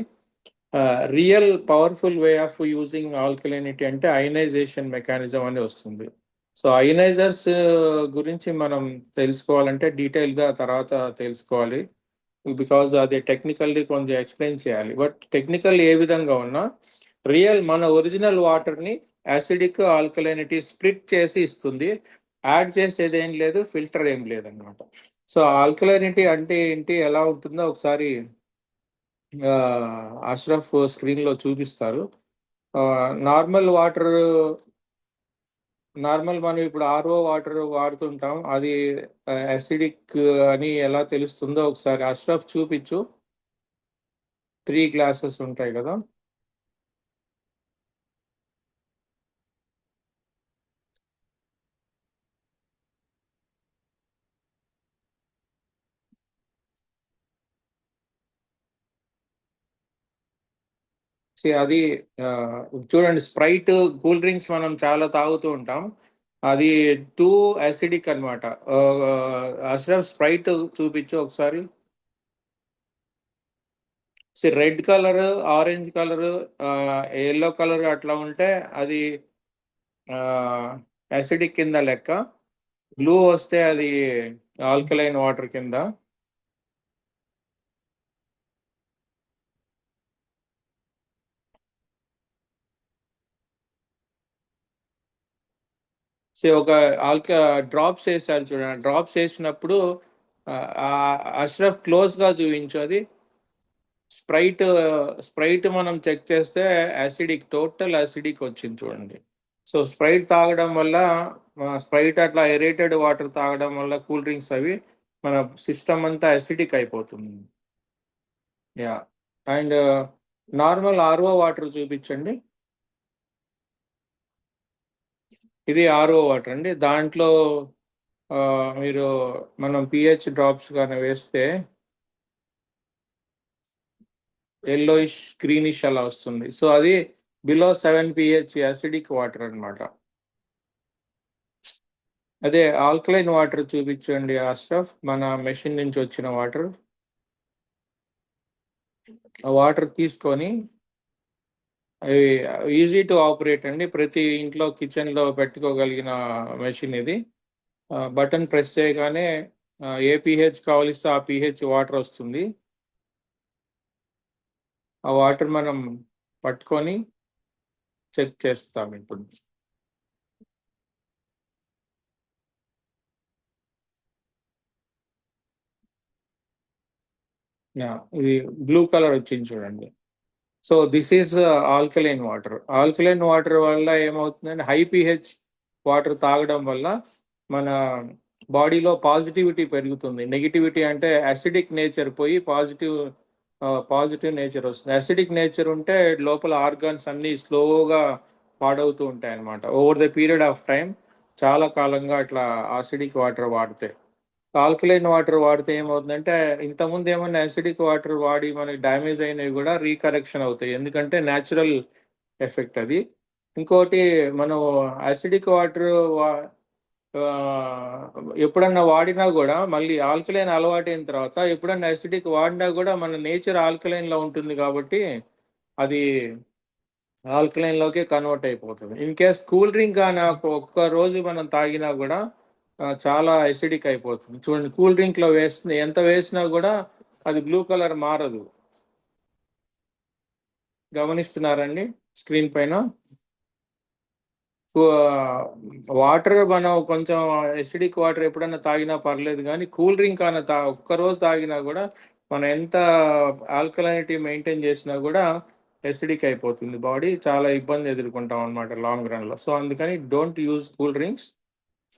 Real powerful way of using alkalinity అంటే అయనైజేషన్ మెకానిజం అని వస్తుంది. సో అయనైజర్స్ గురించి మనం తెలుసుకోవాలంటే డీటెయిల్గా తర్వాత తెలుసుకోవాలి, బికాజ్ అది టెక్నికల్లీ కొంచెం ఎక్స్ప్లెయిన్ చేయాలి. బట్ టెక్నికల్ ఏ విధంగా ఉన్నా రియల్ మన ఒరిజినల్ వాటర్ని యాసిడిక్ ఆల్కలైనిటీ స్ప్లిట్ చేసి ఇస్తుంది. యాడ్ చేసేది ఏం లేదు, ఫిల్టర్ ఏం లేదన్నమాట. సో ఆల్కలైనిటీ అంటే ఏంటి, ఎలా ఉంటుందో ఒకసారి అష్రఫ్ స్క్రీన్లో చూపిస్తారు. నార్మల్ మనం ఇప్పుడు ఆర్ఓ వాటర్ వాడుతుంటాం, అది యాసిడిక్ అని ఎలా తెలుస్తుందో ఒకసారి అష్రఫ్ చూపించు. 3 గ్లాసెస్ ఉంటాయి కదా. అది చూడండి, స్ప్రైట్ కూల్ డ్రింక్స్ మనం చాలా తాగుతూ ఉంటాం, అది 2 యాసిడిక్ అనమాట. అష్రఫ్ స్ప్రైట్ చూపించు ఒకసారి. Red colour, orange colour, yellow colour అట్లా ఉంటే అది యాసిడిక్ కింద లెక్క. బ్లూ వస్తే అది ఆల్కలైన్ వాటర్ కింద. ఒక డ్రాప్స్ వేసారు చూడండి, డ్రాప్స్ వేసినప్పుడు అష్రఫ్ క్లోజ్గా చూపించు. అది స్ప్రైట్ మనం చెక్ చేస్తే యాసిడిక్, టోటల్ యాసిడిక్ వచ్చింది చూడండి. సో స్ప్రైట్ తాగడం వల్ల, స్ప్రైట్ అట్లా ఎరేటెడ్ వాటర్ తాగడం వల్ల కూల్ డ్రింక్స్ అవి మన సిస్టమ్ అంతా యాసిడిక్ అయిపోతుంది. Yeah. And normal RO water చూపించండి. ఇది ఆర్ఓ వాటర్ అండి. దాంట్లో మీరు మనం పిహెచ్ డ్రాప్స్ కానీ వేస్తే ఎల్లోయిష్ గ్రీనిష్ అలా వస్తుంది. సో అది బిలో 7 pH యాసిడిక్ వాటర్ అనమాట. అదే ఆల్కలైన్ వాటర్ చూపించండి అష్రఫ్, మన మెషిన్ నుంచి వచ్చిన వాటర్. ఆ వాటర్ తీసుకొని, అవి ఈజీ టు ఆపరేట్ అండి, ప్రతి ఇంట్లో కిచెన్లో పెట్టుకోగలిగిన మెషిన్ ఇది. బటన్ ప్రెస్ చేయగానే ఏ pH కావలిస్తే ఆ pH వాటర్ వస్తుంది. ఆ వాటర్ మనం పట్టుకొని చెక్ చేస్తాం ఇప్పుడు. ఇది బ్లూ కలర్ వచ్చింది చూడండి. So this is alkaline water. Alkaline water వల్ల ఏమవుతుందంటే హై pH వాటర్ తాగడం వల్ల మన బాడీలో పాజిటివిటీ పెరుగుతుంది. నెగిటివిటీ అంటే యాసిడిక్ నేచర్ పోయి పాజిటివ్ పాజిటివ్ నేచర్ వస్తుంది. అసిడిక్ నేచర్ ఉంటే లోపల ఆర్గాన్స్ అన్నీ స్లోగా పాడవుతూ ఉంటాయి అన్నమాట. Over the period of time చాలా కాలంగా అట్లా అసిడిక్ వాటర్ వాడితే. ఆల్కలైన్ వాటర్ వాడితే ఏమవుతుందంటే ఇంతకుముందు ఏమన్నా అసిడిక్ వాటర్ వాడి మనకి డ్యామేజ్ అయినవి కూడా రీకరెక్షన్ అవుతాయి, ఎందుకంటే న్యాచురల్ ఎఫెక్ట్ అది. ఇంకోటి మనం అసిడిక్ వాటర్ ఎప్పుడన్నా వాడినా కూడా మళ్ళీ ఆల్కలైన్ అలవాటైన తర్వాత ఎప్పుడన్నా అసిడిక్ వాడినా కూడా మన నేచర్ ఆల్కలైన్లో ఉంటుంది కాబట్టి అది ఆల్కలైన్లోకి కన్వర్ట్ అయిపోతుంది. ఇన్ కేస్ కూల్ డ్రింక్ కానీ ఒక్క రోజు మనం తాగినా కూడా చాలా అసిడిక్ అయిపోతుంది. చూడండి, కూల్ డ్రింక్లో ఎంత వేసినా కూడా అది బ్లూ కలర్ మారదు. గమనిస్తున్నారండి స్క్రీన్ పైన? వాటర్ మనం కొంచెం ఎసిడిక్ వాటర్ ఎప్పుడైనా తాగినా పర్లేదు, కానీ కూల్ డ్రింక్ అన్న ఒక్కరోజు తాగినా కూడా మనం ఎంత ఆల్కలైనిటీ మెయింటైన్ చేసినా కూడా ఎసిడిక్ అయిపోతుంది బాడీ, చాలా ఇబ్బంది ఎదుర్కొంటాం అనమాట లాంగ్ రన్లో. సో అందుకని don't use cool drinks,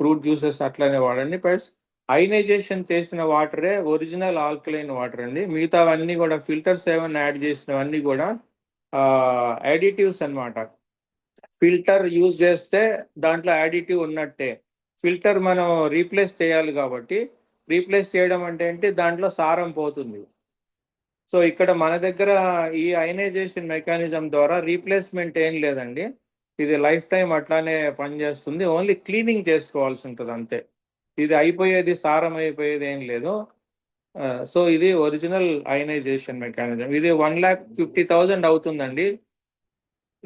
fruit juices అట్లానే వాడండి. ప్లస్ అయనైజేషన్ చేసిన వాటరే ఒరిజినల్ ఆల్కలైన్ వాటర్ అండి. మిగతావన్నీ కూడా ఫిల్టర్స్ ఏమైనా యాడ్ చేసినవన్నీ కూడా అడిటివ్స్ అన్నమాట. ఫిల్టర్ యూజ్ చేస్తే దాంట్లో యాడిటివ్ ఉన్నట్టే. ఫిల్టర్ మనం రీప్లేస్ చేయాలి కాబట్టి, రీప్లేస్ చేయడం అంటే ఏంటి, దాంట్లో సారం పోతుంది. సో ఇక్కడ మన దగ్గర ఈ అయనైజేషన్ మెకానిజం ద్వారా రీప్లేస్మెంట్ ఏం లేదండి, ఇది లైఫ్ టైం అట్లానే పనిచేస్తుంది. ఓన్లీ క్లీనింగ్ చేసుకోవాల్సి ఉంటుంది అంతే. ఇది అయిపోయేది, సారం అయిపోయేది ఏం లేదు. సో ఇది ఒరిజినల్ అయనైజేషన్ మెకానిజం. ఇది 1,50,000 అవుతుందండి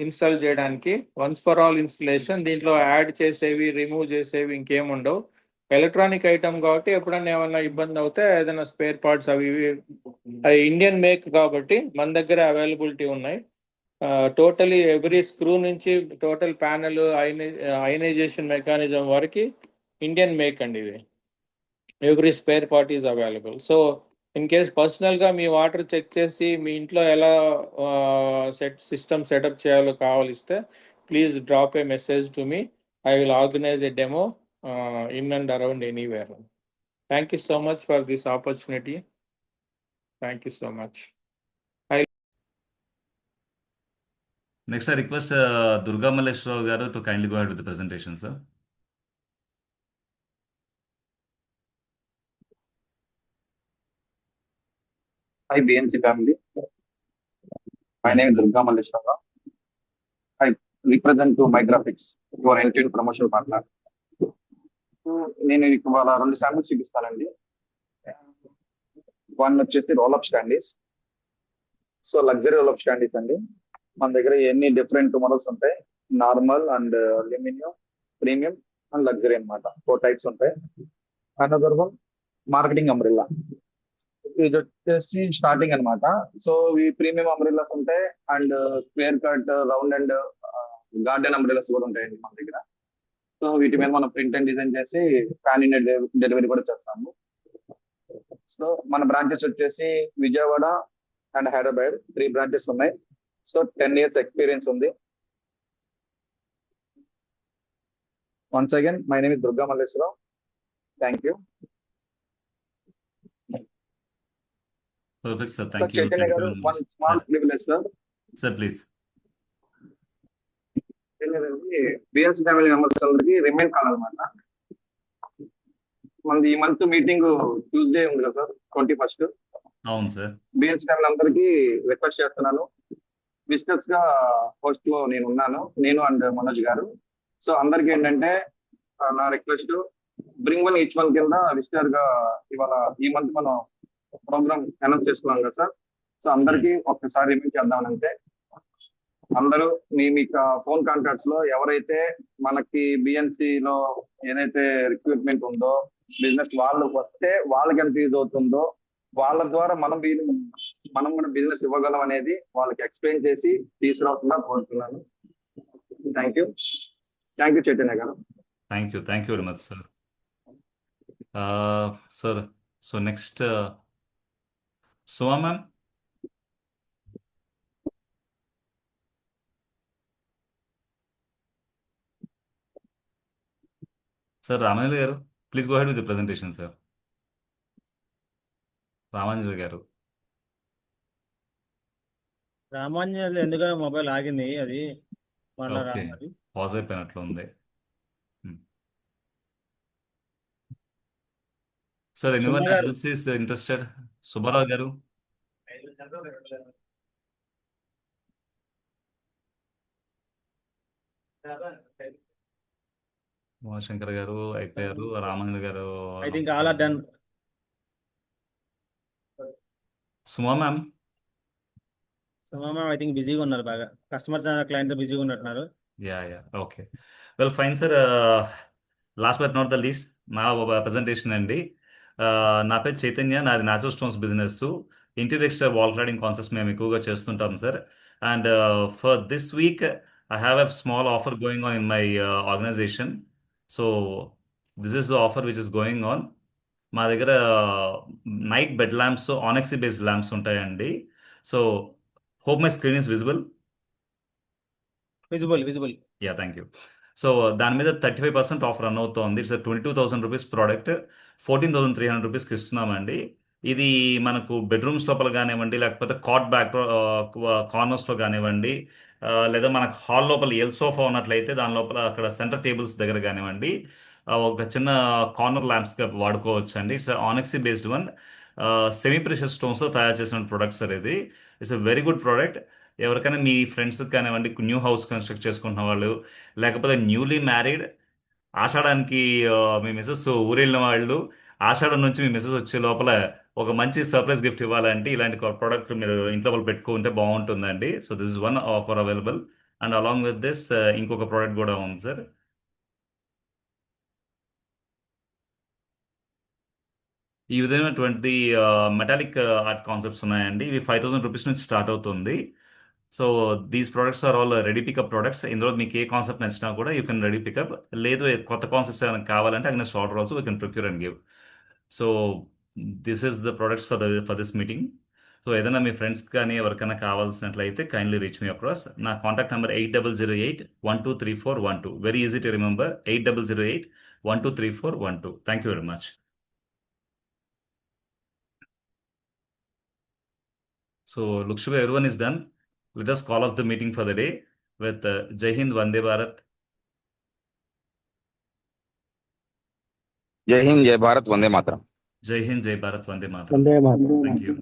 ఇన్స్టాల్ చేయడానికి. Once for all installation. దీంట్లో యాడ్ చేసేవి, రిమూవ్ చేసేవి ఇంకేం ఉండవు. ఎలక్ట్రానిక్ ఐటమ్ కాబట్టి ఎప్పుడన్నా ఏమన్నా ఇబ్బంది అవుతే ఏదైనా స్పేర్ పార్ట్స్ అవి ఇవి, అది ఇండియన్ మేక్ కాబట్టి మన దగ్గర అవైలబిలిటీ ఉన్నాయి. టోటలీ ఎవ్రీ స్క్రూ నుంచి టోటల్ ప్యానల్ అయనైజేషన్ మెకానిజం వరకు ఇండియన్ మేక్ అండి ఇది. Every spare part is available. So in case పర్సనల్గా మీ వాటర్ చెక్ చేసి మీ ఇంట్లో ఎలా సిస్టమ్ సెటప్ చేయాలో కావాలిస్తే please drop a message to me. I will organize a demo in and around anywhere. Thank you so much for this opportunity. Thank you so much. Next, I request Durga Malleshwar garu to kindly go ahead with the presentation, sir. Hi, BNC family. My Yes, name is sir. Durga Malleshwara. I represent to My Graphics, your end-to-end promotional partner. నేను ఇవాళ 2 samples చూపిస్తానండి. One వచ్చేసి role up standees. So luxury role up standees అండి. మన దగ్గర ఎన్ని different models ఉంటాయి, normal and aluminium, premium and luxury అన్నమాట. 4 టైప్స్ ఉంటాయి. Another one marketing umbrella. ఇది వచ్చేసి స్టార్టింగ్ అన్నమాట. సో ఈ ప్రీమియం అంబ్రెల్లాస్ ఉంటాయి and square cut, round and garden umbrellas కూడా ఉంటాయండి మన దగ్గర. సో వీటి మీద మనం ప్రింట్ అండ్ డిజైన్ చేసి ప్యాన్ ఇండియా డెలివరీ కూడా చేస్తాము. సో మన బ్రాంచెస్ వచ్చేసి విజయవాడ అండ్ హైదరాబాద్ 3 బ్రాంచెస్ ఉన్నాయి. సో 10 years ఎక్స్పీరియన్స్ ఉంది. Once again my name is Durga Malleswararao. Thank you. Perfect, sir. Sir Thank you. Chaitanya Thank you garu, very one much. Small privilege sir. Sir, please. BS family members అందరికి remind కావాలన్నమాట. మనది ఈ month meeting Tuesday ఉంది కదా sir, 21st. అవును sir. BS family అందరికి request చేస్తున్నాను. Visitors గా హోస్ట్ లో నేను ఉన్నాను, నేను అండ్ మనోజ్ గారు. సో అందరికి ఏంటంటే నా request, bring one each one కింద విజిటర్ గా ఇవాళ ఈ మంత్ మనం ప్రోగ్రామ్ అనౌన్స్ చేసుకున్నాం కదా సార్. సో అందరికి ఒక్కసారి రిమైండ్ చేద్దామని. అంతే. అందరూ మీ ఫోన్ కాంటాక్ట్స్ లో ఎవరైతే మనకి బిఎన్సి లో ఏదైతే రిక్రూట్మెంట్ ఉందో, బిజినెస్ వాళ్ళకి వస్తే వాళ్ళకి ఎంత యూజ్ అవుతుందో, వాళ్ళ ద్వారా మనం కూడా బిజినెస్ ఇవ్వగలం అనేది వాళ్ళకి ఎక్స్ప్లెయిన్ చేసి తీసుకురాకుండా కోరుతున్నాను. Thank you. Thank you Chaitanya గారు. Thank you. Thank you very much, sir. Sir, so next, Soma ma'am. Sir, Ramanjali garu, please go ahead with the presentation, sir. Ramanjali garu. Ramanjaneyulu ఎందుకనో మొబైల్ ఆగింది అది మళ్ళా ఓకే, రావాలి. Pause అయిపోయినట్లు ఉంది. Sir Suma anyone garu else is interested? Subbarao garu. Umashankar garu అయిపోయారు, Ramanjan garu. I think all are done. Suma ma'am. Suma I think బిజీగా ఉన్నారు, బాగా కస్టమర్స్ క్లయింట్ బిజీగా ఉన్నట్టున్నారు. Yeah, okay. Well fine sir. Last but not the least, నా ప్రజెంటేషన్ అండి. నా పేరు చైతన్య, నాది natural stones business. Interior extra wall cladding concepts మేము ఎక్కువగా చేస్తుంటాం sir. And for this week I have a small offer going on in my organization. So this is the offer which is going on. మా దగ్గర night bed lamps, onyx based lamps ఉంటాయండి. So hope my screen is visible. Visible. Yeah, thank you. So దాని మీద 35% offer run అవుతోంది. It's 22,000 rupees product 14,300 రూపీస్కి ఇస్తున్నామండి. ఇది మనకు బెడ్రూమ్స్ లోపల కానివ్వండి, లేకపోతే కాట్ బ్యాక్ కార్నర్స్లో కానివ్వండి, లేదా మనకు హాల్ లోపల ఎల్ సోఫా ఉన్నట్లయితే దాని లోపల అక్కడ సెంటర్ టేబుల్స్ దగ్గర కానివ్వండి, ఒక చిన్న కార్నర్ ల్యాంప్స్గా వాడుకోవచ్చు అండి. It's onyx based one, semi precious స్టోన్స్తో తయారు చేసిన ప్రోడక్ట్ సార్ ఇది. It's a very good product. ఎవరికైనా మీ ఫ్రెండ్స్కి కానివ్వండి, న్యూ హౌస్ కన్స్ట్రక్ట్ చేసుకుంటున్న వాళ్ళు, లేకపోతే న్యూలీ మ్యారీడ్, ఆషాఢానికి మీ మిసెస్ ఊరెళ్ళిన వాళ్ళు, ఆషాఢం నుంచి మీ మిసెస్ వచ్చే లోపల ఒక మంచి సర్ప్రైజ్ గిఫ్ట్ ఇవ్వాలంటే ఇలాంటి ప్రోడక్ట్ మీరు ఇంట్లో వాళ్ళు పెట్టుకుంటే బాగుంటుందండి. So this is one offer available. And along with this ఇంకొక ప్రోడక్ట్ కూడా ఉంది సార్. ఈ విధమైనటువంటి మెటాలిక్ ఆర్ట్ కాన్సెప్ట్స్ ఉన్నాయండి. ఇవి 5,000 రూపీస్ నుంచి స్టార్ట్ అవుతుంది. So these products are already pickup products. ఇందులో మీకు ఏ కాన్సెప్ట్ నచ్చినా కూడా యూ కెన్ రెడీ పికప్. లేదు కొత్త కాన్సెప్ట్స్ ఏమైనా కావాలంటే against order also we can procure and give. So this is the products for this meeting. So ఏదైనా మీ friends కానీ ఎవరికైనా కావాల్సినట్లయితే కైండ్లీ రీచ్ మీ అక్రాస్. నా contact number 8008-123412. Very easy to remember, 8008-123412. Thank you very much. So looks to be everyone is done. Let us call off the meeting for the day with Jai Hind, Vande Bharat. జై హింద్, జై Bharat, Vande Mataram. Jai Hind, Jai Bharat, Vande Mataram. Vande Mataram. Thank you.